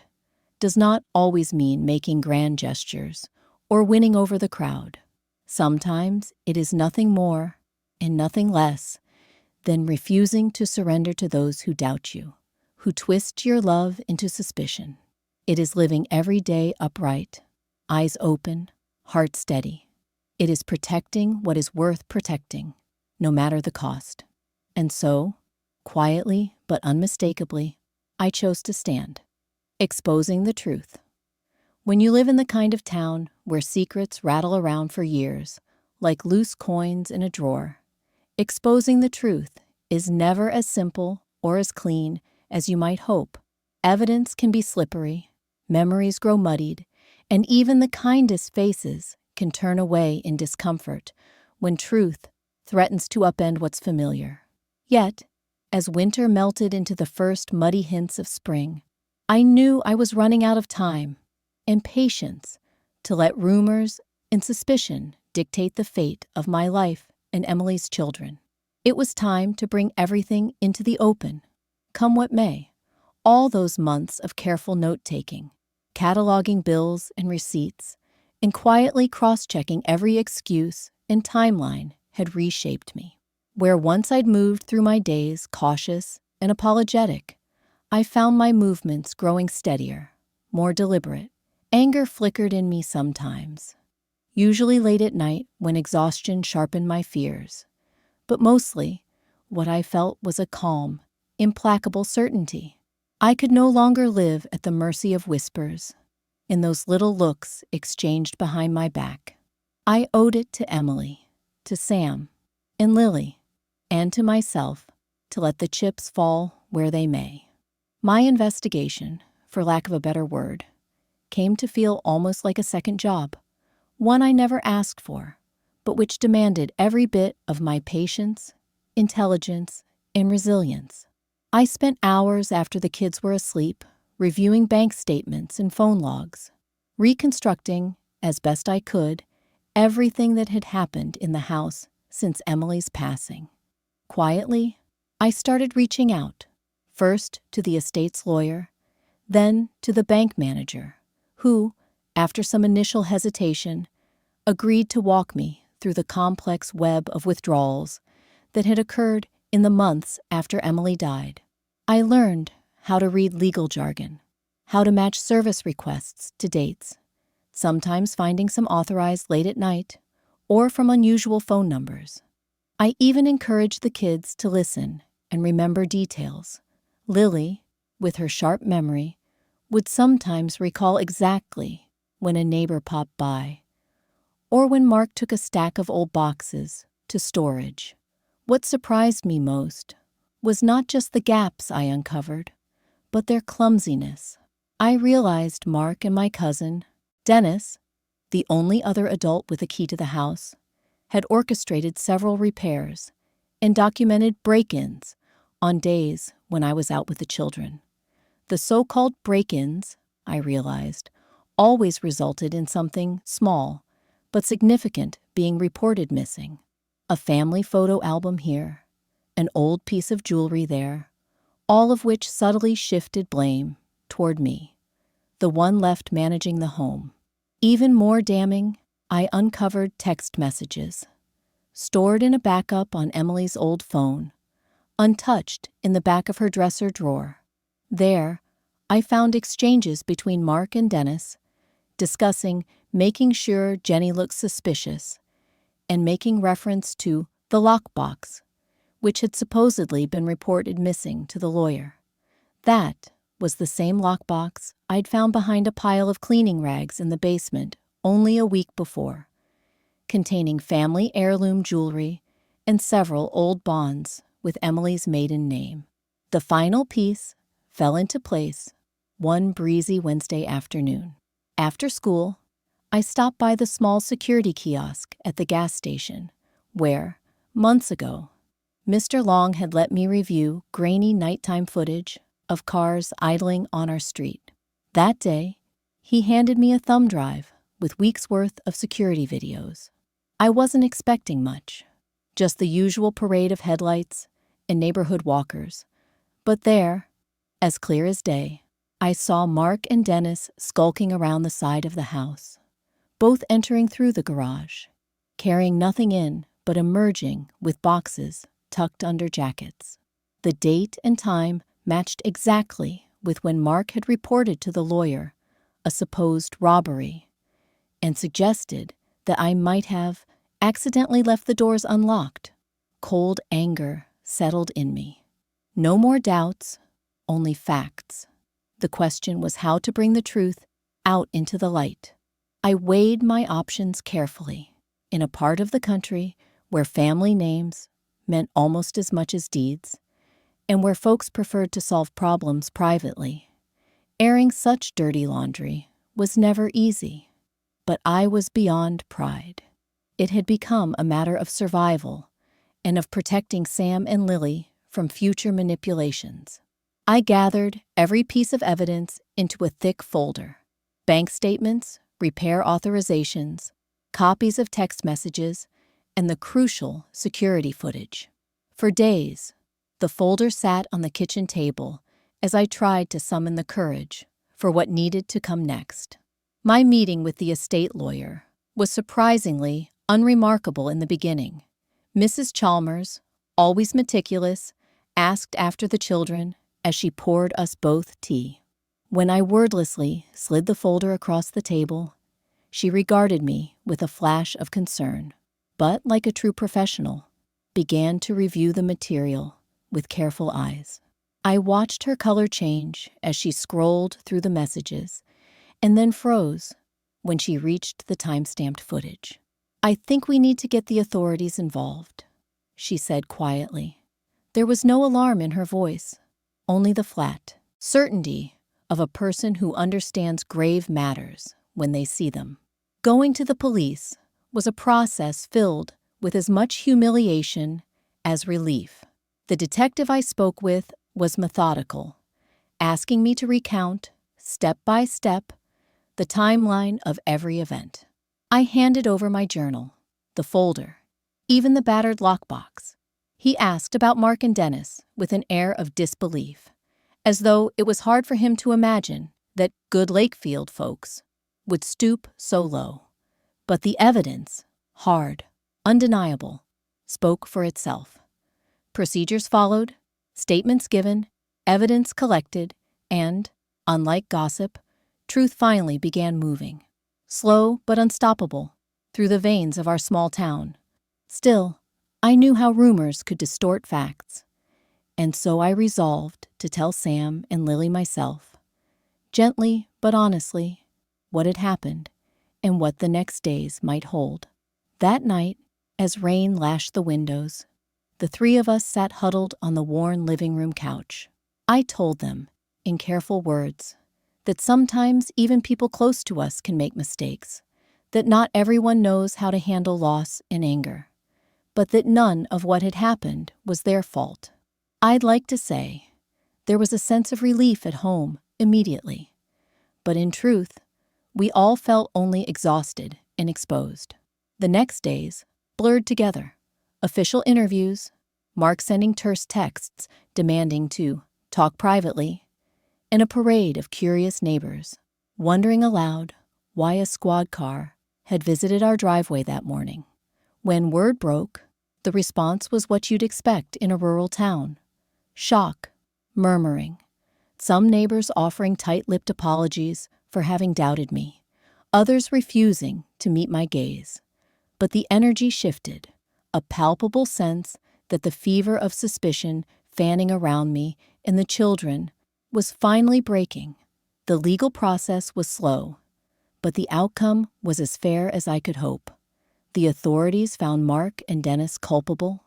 Speaker 1: does not always mean making grand gestures or winning over the crowd. Sometimes it is nothing more and nothing less than refusing to surrender to those who doubt you, who twist your love into suspicion. It is living every day upright, eyes open, heart steady. It is protecting what is worth protecting, no matter the cost. And so, quietly but unmistakably, I chose to stand, exposing the truth. When you live in the kind of town where secrets rattle around for years, like loose coins in a drawer, exposing the truth is never as simple or as clean as you might hope. Evidence can be slippery, memories grow muddied, and even the kindest faces can turn away in discomfort when truth threatens to upend what's familiar. Yet, as winter melted into the first muddy hints of spring, I knew I was running out of time and patience to let rumors and suspicion dictate the fate of my life and Emily's children. It was time to bring everything into the open, come what may. All those months of careful note-taking, cataloging bills and receipts, and quietly cross-checking every excuse and timeline had reshaped me. Where once I'd moved through my days cautious and apologetic, I found my movements growing steadier, more deliberate. Anger flickered in me sometimes, usually late at night when exhaustion sharpened my fears. But mostly, what I felt was a calm, implacable certainty. I could no longer live at the mercy of whispers, in those little looks exchanged behind my back. I owed it to Emily, to Sam, and Lily, and to myself to let the chips fall where they may. My investigation, for lack of a better word, came to feel almost like a second job, one I never asked for, but which demanded every bit of my patience, intelligence, and resilience. I spent hours after the kids were asleep, reviewing bank statements and phone logs, reconstructing, as best I could, everything that had happened in the house since Emily's passing. Quietly, I started reaching out, first to the estate's lawyer, then to the bank manager, who, after some initial hesitation, agreed to walk me through the complex web of withdrawals that had occurred in the months after Emily died. I learned how to read legal jargon, how to match service requests to dates, sometimes finding some authorized late at night or from unusual phone numbers. I even encouraged the kids to listen and remember details. Lily, with her sharp memory, would sometimes recall exactly when a neighbor popped by, or when Mark took a stack of old boxes to storage, What surprised me most was not just the gaps I uncovered, but their clumsiness. I realized Mark and my cousin, Dennis, the only other adult with a key to the house, had orchestrated several repairs and documented break-ins on days when I was out with the children. The so-called break-ins, I realized, always resulted in something small but significant being reported missing. A family photo album here, an old piece of jewelry there, all of which subtly shifted blame toward me, the one left managing the home. Even more damning, I uncovered text messages, stored in a backup on Emily's old phone, untouched in the back of her dresser drawer. There, I found exchanges between Mark and Dennis, discussing making sure Jenny looks suspicious and making reference to the lockbox, which had supposedly been reported missing to the lawyer. That was the same lockbox I'd found behind a pile of cleaning rags in the basement only a week before, containing family heirloom jewelry and several old bonds with Emily's maiden name. The final piece fell into place one breezy Wednesday afternoon. After school, I stopped by the small security kiosk at the gas station where, months ago, Mr. Long had let me review grainy nighttime footage of cars idling on our street. That day, he handed me a thumb drive with weeks' worth of security videos. I wasn't expecting much, just the usual parade of headlights and neighborhood walkers. But there, as clear as day, I saw Mark and Dennis skulking around the side of the house, both entering through the garage, carrying nothing in but emerging with boxes tucked under jackets. The date and time matched exactly with when Mark had reported to the lawyer a supposed robbery and suggested that I might have accidentally left the doors unlocked. Cold anger settled in me. No more doubts, only facts. The question was how to bring the truth out into the light. I weighed my options carefully. In a part of the country where family names meant almost as much as deeds, and where folks preferred to solve problems privately, airing such dirty laundry was never easy. But I was beyond pride. It had become a matter of survival and of protecting Sam and Lily from future manipulations. I gathered every piece of evidence into a thick folder: bank statements, repair authorizations, copies of text messages, and the crucial security footage. For days, the folder sat on the kitchen table as I tried to summon the courage for what needed to come next. My meeting with the estate lawyer was surprisingly unremarkable in the beginning. Mrs. Chalmers, always meticulous, asked after the children as she poured us both tea. When I wordlessly slid the folder across the table, she regarded me with a flash of concern, but like a true professional, began to review the material with careful eyes. I watched her color change as she scrolled through the messages, and then froze when she reached the time-stamped footage. "I think we need to get the authorities involved," she said quietly. There was no alarm in her voice, only the flat certainty of a person who understands grave matters when they see them. Going to the police was a process filled with as much humiliation as relief. The detective I spoke with was methodical, asking me to recount, step by step, the timeline of every event. I handed over my journal, the folder, even the battered lockbox. He asked about Mark and Dennis with an air of disbelief, as though it was hard for him to imagine that good Lakefield folks would stoop so low. But the evidence, hard, undeniable, spoke for itself. Procedures followed, statements given, evidence collected, and, unlike gossip, truth finally began moving, slow but unstoppable, through the veins of our small town. Still, I knew how rumors could distort facts, and so I resolved to tell Sam and Lily myself, gently but honestly, what had happened and what the next days might hold. That night, as rain lashed the windows, The three of us sat huddled on the worn living room couch. I told them, in careful words, that sometimes even people close to us can make mistakes, that not everyone knows how to handle loss and anger, but that none of what had happened was their fault. I'd like to say there was a sense of relief at home immediately, but in truth, we all felt only exhausted and exposed. The next days blurred together. Official interviews, Mark sending terse texts demanding to talk privately, and a parade of curious neighbors, wondering aloud why a squad car had visited our driveway that morning. When word broke, the response was what you'd expect in a rural town. Shock, murmuring, some neighbors offering tight-lipped apologies for having doubted me, others refusing to meet my gaze. But the energy shifted, a palpable sense that the fever of suspicion fanning around me and the children was finally breaking. The legal process was slow, but the outcome was as fair as I could hope. The authorities found Mark and Dennis culpable,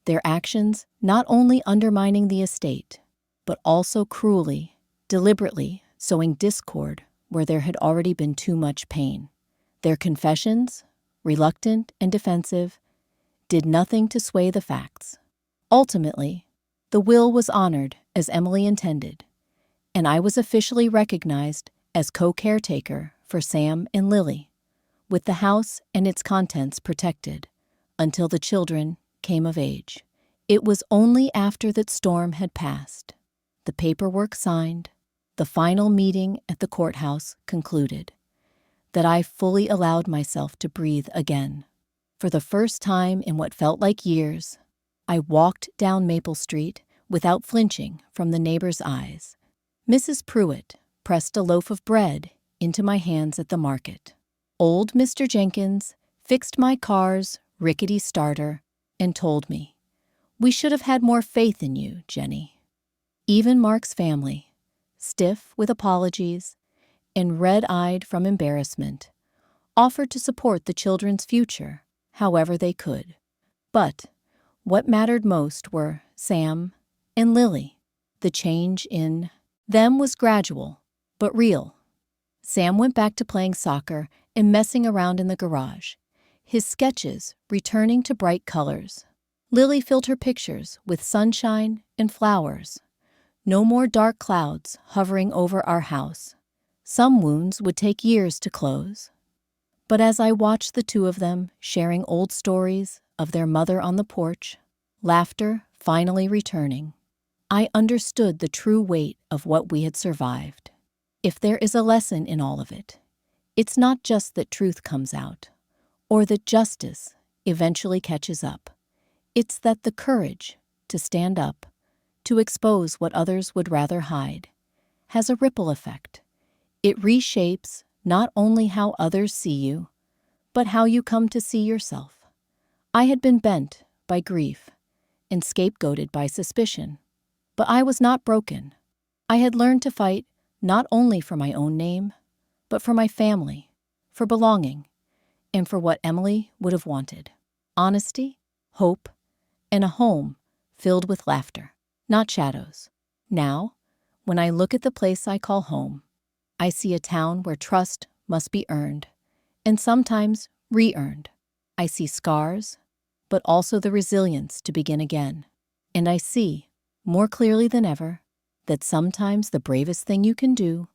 Speaker 1: their actions not only undermining the estate, but also cruelly, deliberately sowing discord where there had already been too much pain. Their confessions, reluctant and defensive, did nothing to sway the facts. Ultimately, the will was honored as Emily intended, and I was officially recognized as co-caretaker for Sam and Lily, with the house and its contents protected until the children came of age. It was only after that storm had passed, the paperwork signed, the final meeting at the courthouse concluded, that I fully allowed myself to breathe again. For the first time in what felt like years, I walked down Maple Street without flinching from the neighbor's eyes. Mrs. Pruitt pressed a loaf of bread into my hands at the market. Old Mr. Jenkins fixed my car's rickety starter and told me, "We should have had more faith in you, Jenny." Even Mark's family, stiff with apologies and red-eyed from embarrassment, offered to support the children's future however they could. But what mattered most were Sam and Lily. The change in them was gradual, but real. Sam went back to playing soccer and messing around in the garage, his sketches returning to bright colors. Lily filled her pictures with sunshine and flowers. No more dark clouds hovering over our house. Some wounds would take years to close. But as I watched the two of them sharing old stories of their mother on the porch, laughter finally returning, I understood the true weight of what we had survived. If there is a lesson in all of it, it's not just that truth comes out, or that justice eventually catches up. It's that the courage to stand up, to expose what others would rather hide, has a ripple effect. It reshapes not only how others see you, but how you come to see yourself. I had been bent by grief and scapegoated by suspicion, but I was not broken. I had learned to fight not only for my own name, but for my family, for belonging, and for what Emily would have wanted: honesty, hope, and a home filled with laughter, not shadows. Now, when I look at the place I call home, I see a town where trust must be earned, and sometimes re-earned. I see scars, but also the resilience to begin again. And I see, more clearly than ever, that sometimes the bravest thing you can do,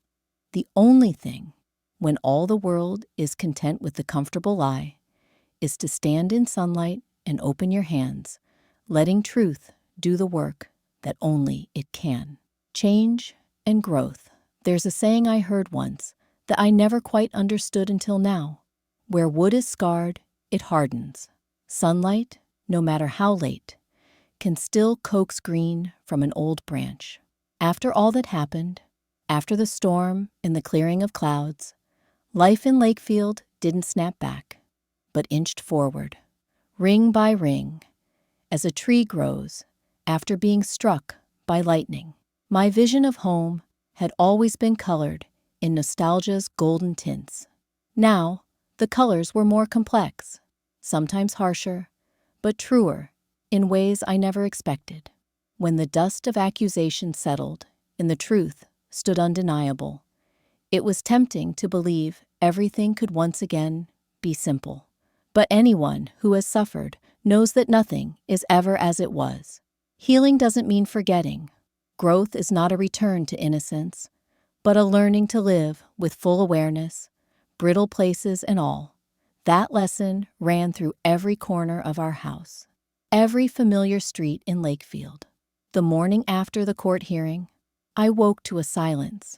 Speaker 1: the only thing, when all the world is content with the comfortable lie, is to stand in sunlight and open your hands, letting truth do the work that only it can. Change and growth. There's a saying I heard once that I never quite understood until now. Where wood is scarred, it hardens. Sunlight, no matter how late, can still coax green from an old branch. After all that happened, after the storm and the clearing of clouds, life in Lakefield didn't snap back, but inched forward, ring by ring, as a tree grows after being struck by lightning. My vision of home had always been colored in nostalgia's golden tints. Now, the colors were more complex, sometimes harsher, but truer in ways I never expected. When the dust of accusation settled and the truth stood undeniable, it was tempting to believe everything could once again be simple. But anyone who has suffered knows that nothing is ever as it was. Healing doesn't mean forgetting. Growth is not a return to innocence, but a learning to live with full awareness, brittle places and all. That lesson ran through every corner of our house, every familiar street in Lakefield. The morning after the court hearing, I woke to a silence,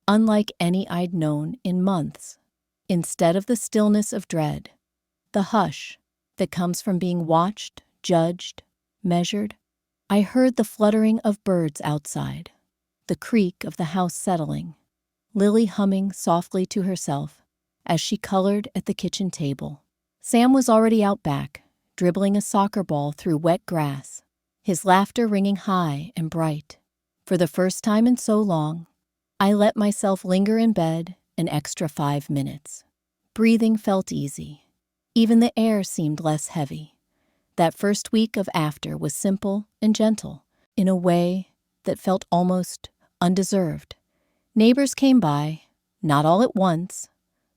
Speaker 1: unlike any I'd known in months. Instead of the stillness of dread, the hush that comes from being watched, judged, measured, I heard the fluttering of birds outside, the creak of the house settling, Lily humming softly to herself as she colored at the kitchen table. Sam was already out back, dribbling a soccer ball through wet grass, his laughter ringing high and bright. For the first time in so long, I let myself linger in bed an extra 5 minutes. Breathing felt easy. Even the air seemed less heavy. That first week of after was simple and gentle, in a way that felt almost undeserved. Neighbors came by, not all at once,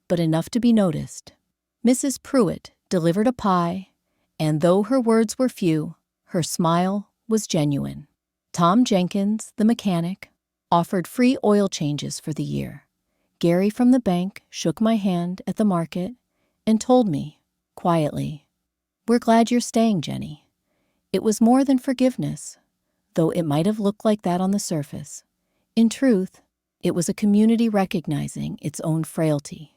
Speaker 1: but enough to be noticed. Mrs. Pruitt delivered a pie, and though her words were few, her smile was genuine. Tom Jenkins, the mechanic, offered free oil changes for the year. Gary from the bank shook my hand at the market and told me, quietly, "We're glad you're staying, Jenny." It was more than forgiveness, though it might have looked like that on the surface. In truth, it was a community recognizing its own frailty,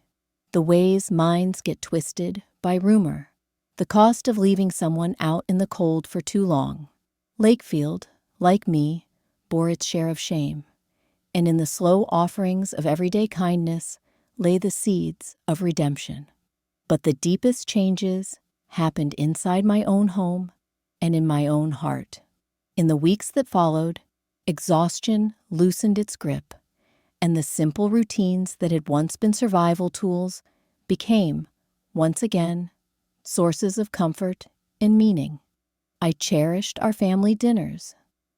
Speaker 1: the ways minds get twisted by rumor, the cost of leaving someone out in the cold for too long. Lakefield, like me, bore its share of shame, and in the slow offerings of everyday kindness lay the seeds of redemption. But the deepest changes happened inside my own home and in my own heart. In the weeks that followed, exhaustion loosened its grip, and the simple routines that had once been survival tools became, once again, sources of comfort and meaning. I cherished our family dinners,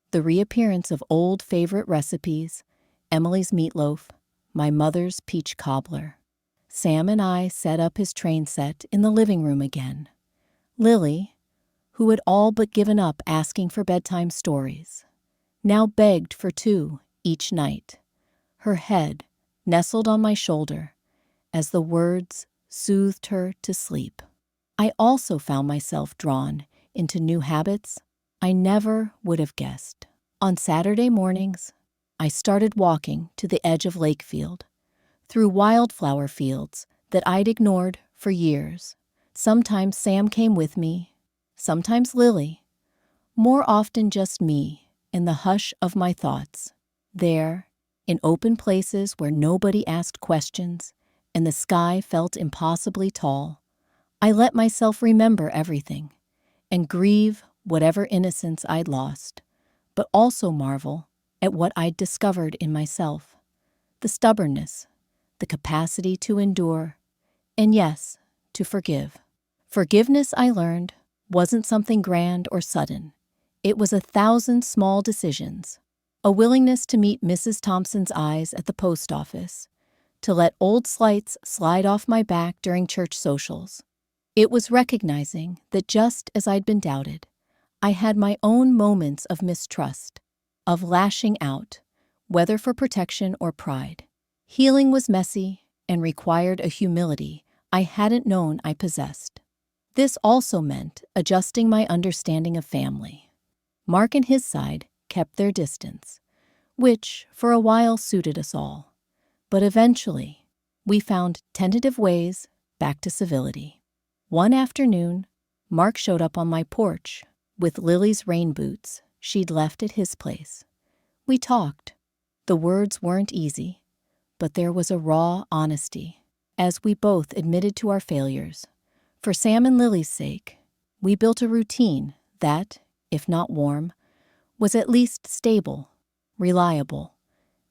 Speaker 1: the reappearance of old favorite recipes, Emily's meatloaf, my mother's peach cobbler. Sam and I set up his train set in the living room again. Lily, who had all but given up asking for bedtime stories, now begged for 2 each night, her head nestled on my shoulder as the words soothed her to sleep. I also found myself drawn into new habits I never would have guessed. On Saturday mornings, I started walking to the edge of Lakefield, through wildflower fields that I'd ignored for years. Sometimes Sam came with me, sometimes Lily, more often just me in the hush of my thoughts. There, in open places where nobody asked questions and the sky felt impossibly tall, I let myself remember everything and grieve whatever innocence I'd lost, but also marvel at what I'd discovered in myself, the stubbornness, the capacity to endure, and yes, to forgive. Forgiveness, I learned, wasn't something grand or sudden. It was 1,000 small decisions, a willingness to meet Mrs. Thompson's eyes at the post office, to let old slights slide off my back during church socials. It was recognizing that just as I'd been doubted, I had my own moments of mistrust, of lashing out, whether for protection or pride. Healing was messy and required a humility I hadn't known I possessed. This also meant adjusting my understanding of family. Mark and his side kept their distance, which for a while suited us all. But eventually, we found tentative ways back to civility. One afternoon, Mark showed up on my porch with Lily's rain boots she'd left at his place. We talked. The words weren't easy, but there was a raw honesty, as we both admitted to our failures. For Sam and Lily's sake, we built a routine that, if not warm, was at least stable, reliable,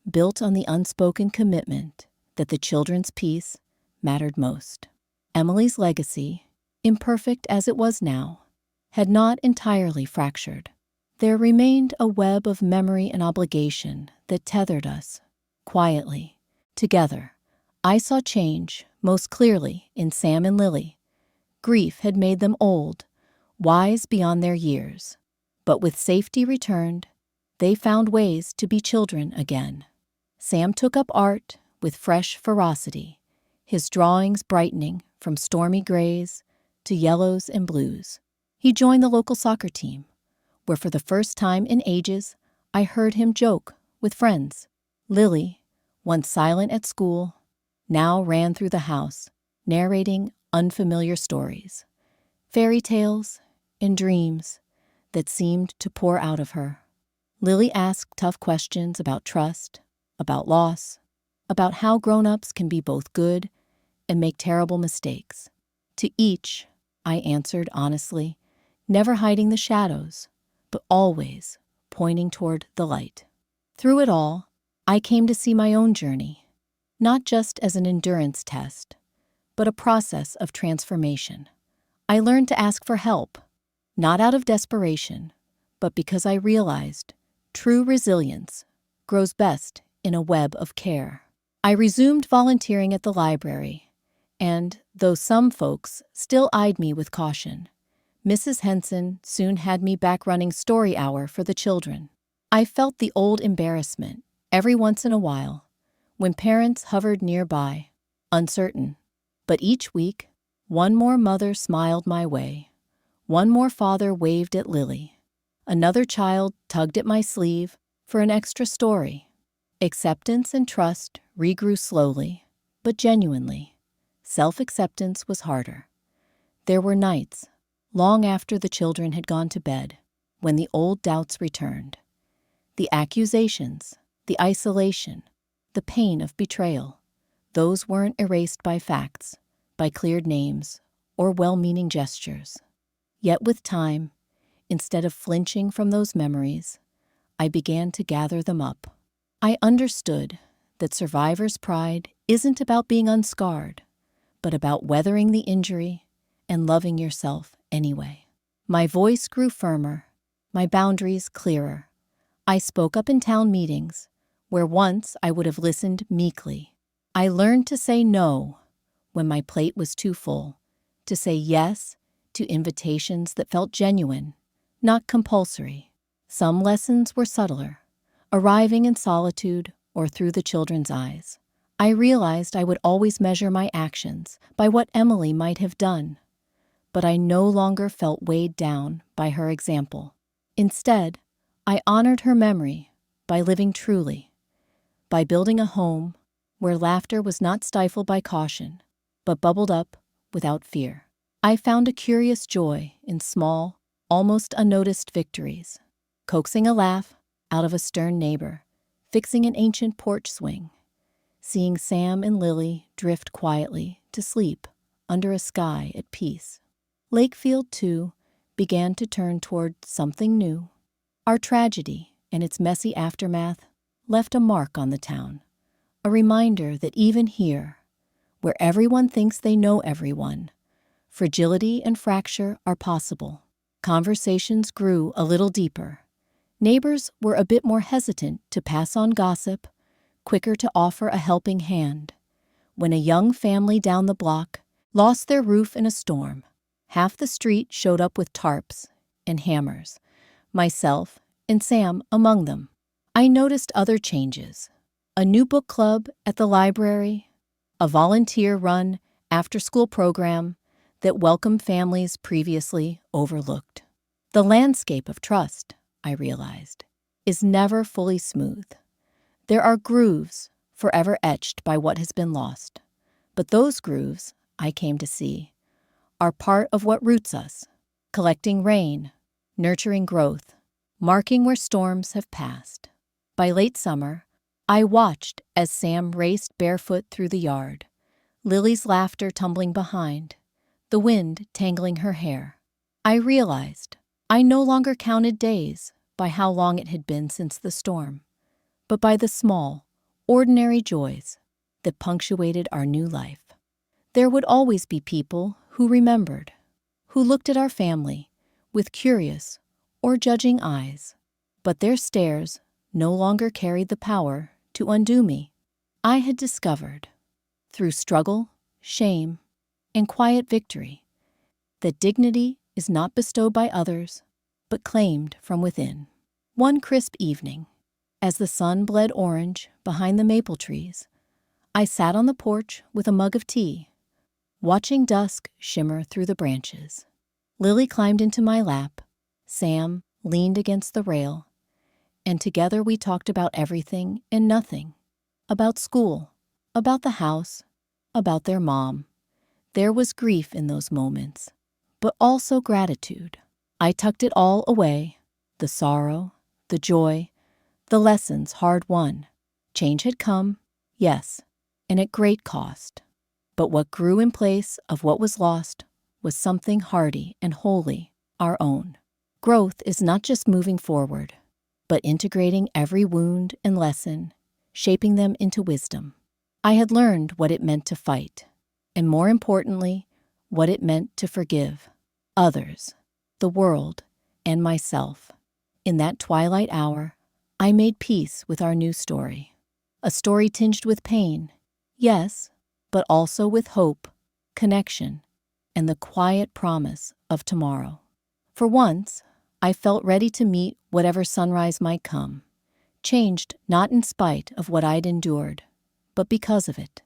Speaker 1: built on the unspoken commitment that the children's peace mattered most. Emily's legacy, imperfect as it was now, had not entirely fractured. There remained a web of memory and obligation that tethered us, quietly, together. I saw change most clearly in Sam and Lily. Grief had made them old, wise beyond their years. But with safety returned, they found ways to be children again. Sam took up art with fresh ferocity, his drawings brightening from stormy grays to yellows and blues. He joined the local soccer team, where for the first time in ages I heard him joke with friends. Lily, once silent at school, now ran through the house, narrating unfamiliar stories, fairy tales and dreams that seemed to pour out of her. Lily asked tough questions about trust, about loss, about how grown-ups can be both good and make terrible mistakes. To each, I answered honestly, never hiding the shadows, but always pointing toward the light. Through it all, I came to see my own journey, not just as an endurance test, but a process of transformation. I learned to ask for help, not out of desperation, but because I realized true resilience grows best in a web of care. I resumed volunteering at the library, and though some folks still eyed me with caution, Mrs. Henson soon had me back running story hour for the children. I felt the old embarrassment every once in a while when parents hovered nearby, uncertain. But each week, one more mother smiled my way, one more father waved at Lily, another child tugged at my sleeve for an extra story. Acceptance and trust regrew slowly, but genuinely. Self-acceptance was harder. There were nights, long after the children had gone to bed, when the old doubts returned. The accusations, the isolation, the pain of betrayal, those weren't erased by facts, by cleared names, or well-meaning gestures. Yet with time, instead of flinching from those memories, I began to gather them up. I understood that survivor's pride isn't about being unscarred, but about weathering the injury and loving yourself anyway. My voice grew firmer, my boundaries clearer. I spoke up in town meetings, where once I would have listened meekly. I learned to say no when my plate was too full, to say yes to invitations that felt genuine, not compulsory. Some lessons were subtler, arriving in solitude or through the children's eyes. I realized I would always measure my actions by what Emily might have done, but I no longer felt weighed down by her example. Instead, I honored her memory by living truly, by building a home where laughter was not stifled by caution, but bubbled up without fear. I found a curious joy in small, almost unnoticed victories, coaxing a laugh out of a stern neighbor, fixing an ancient porch swing, seeing Sam and Lily drift quietly to sleep under a sky at peace. Lakefield, too, began to turn toward something new. Our tragedy and its messy aftermath left a mark on the town, a reminder that even here, where everyone thinks they know everyone, fragility and fracture are possible. Conversations grew a little deeper. Neighbors were a bit more hesitant to pass on gossip, quicker to offer a helping hand. When a young family down the block lost their roof in a storm, half the street showed up with tarps and hammers, myself and Sam among them. I noticed other changes: a new book club at the library, a volunteer-run after-school program that welcomed families previously overlooked. The landscape of trust, I realized, is never fully smooth. There are grooves forever etched by what has been lost. But those grooves, I came to see, are part of what roots us, collecting rain, nurturing growth, marking where storms have passed. By late summer, I watched as Sam raced barefoot through the yard, Lily's laughter tumbling behind, the wind tangling her hair. I realized I no longer counted days by how long it had been since the storm, but by the small, ordinary joys that punctuated our new life. There would always be people who remembered, who looked at our family with curious or judging eyes. But their stares no longer carried the power to undo me. I had discovered, through struggle, shame, and quiet victory, that dignity is not bestowed by others, but claimed from within. One crisp evening, as the sun bled orange behind the maple trees, I sat on the porch with a mug of tea, watching dusk shimmer through the branches. Lily climbed into my lap, Sam leaned against the rail, and together we talked about everything and nothing. About school, about the house, about their mom. There was grief in those moments, but also gratitude. I tucked it all away, the sorrow, the joy, the lessons hard won. Change had come, yes, and at great cost. But what grew in place of what was lost was something hardy and wholly our own. Growth is not just moving forward, but integrating every wound and lesson, shaping them into wisdom. I had learned what it meant to fight, and more importantly, what it meant to forgive others, the world, and myself. In that twilight hour, I made peace with our new story. A story tinged with pain, yes, but also with hope, connection, and the quiet promise of tomorrow. For once, I felt ready to meet whatever sunrise might come, changed not in spite of what I'd endured, but because of it.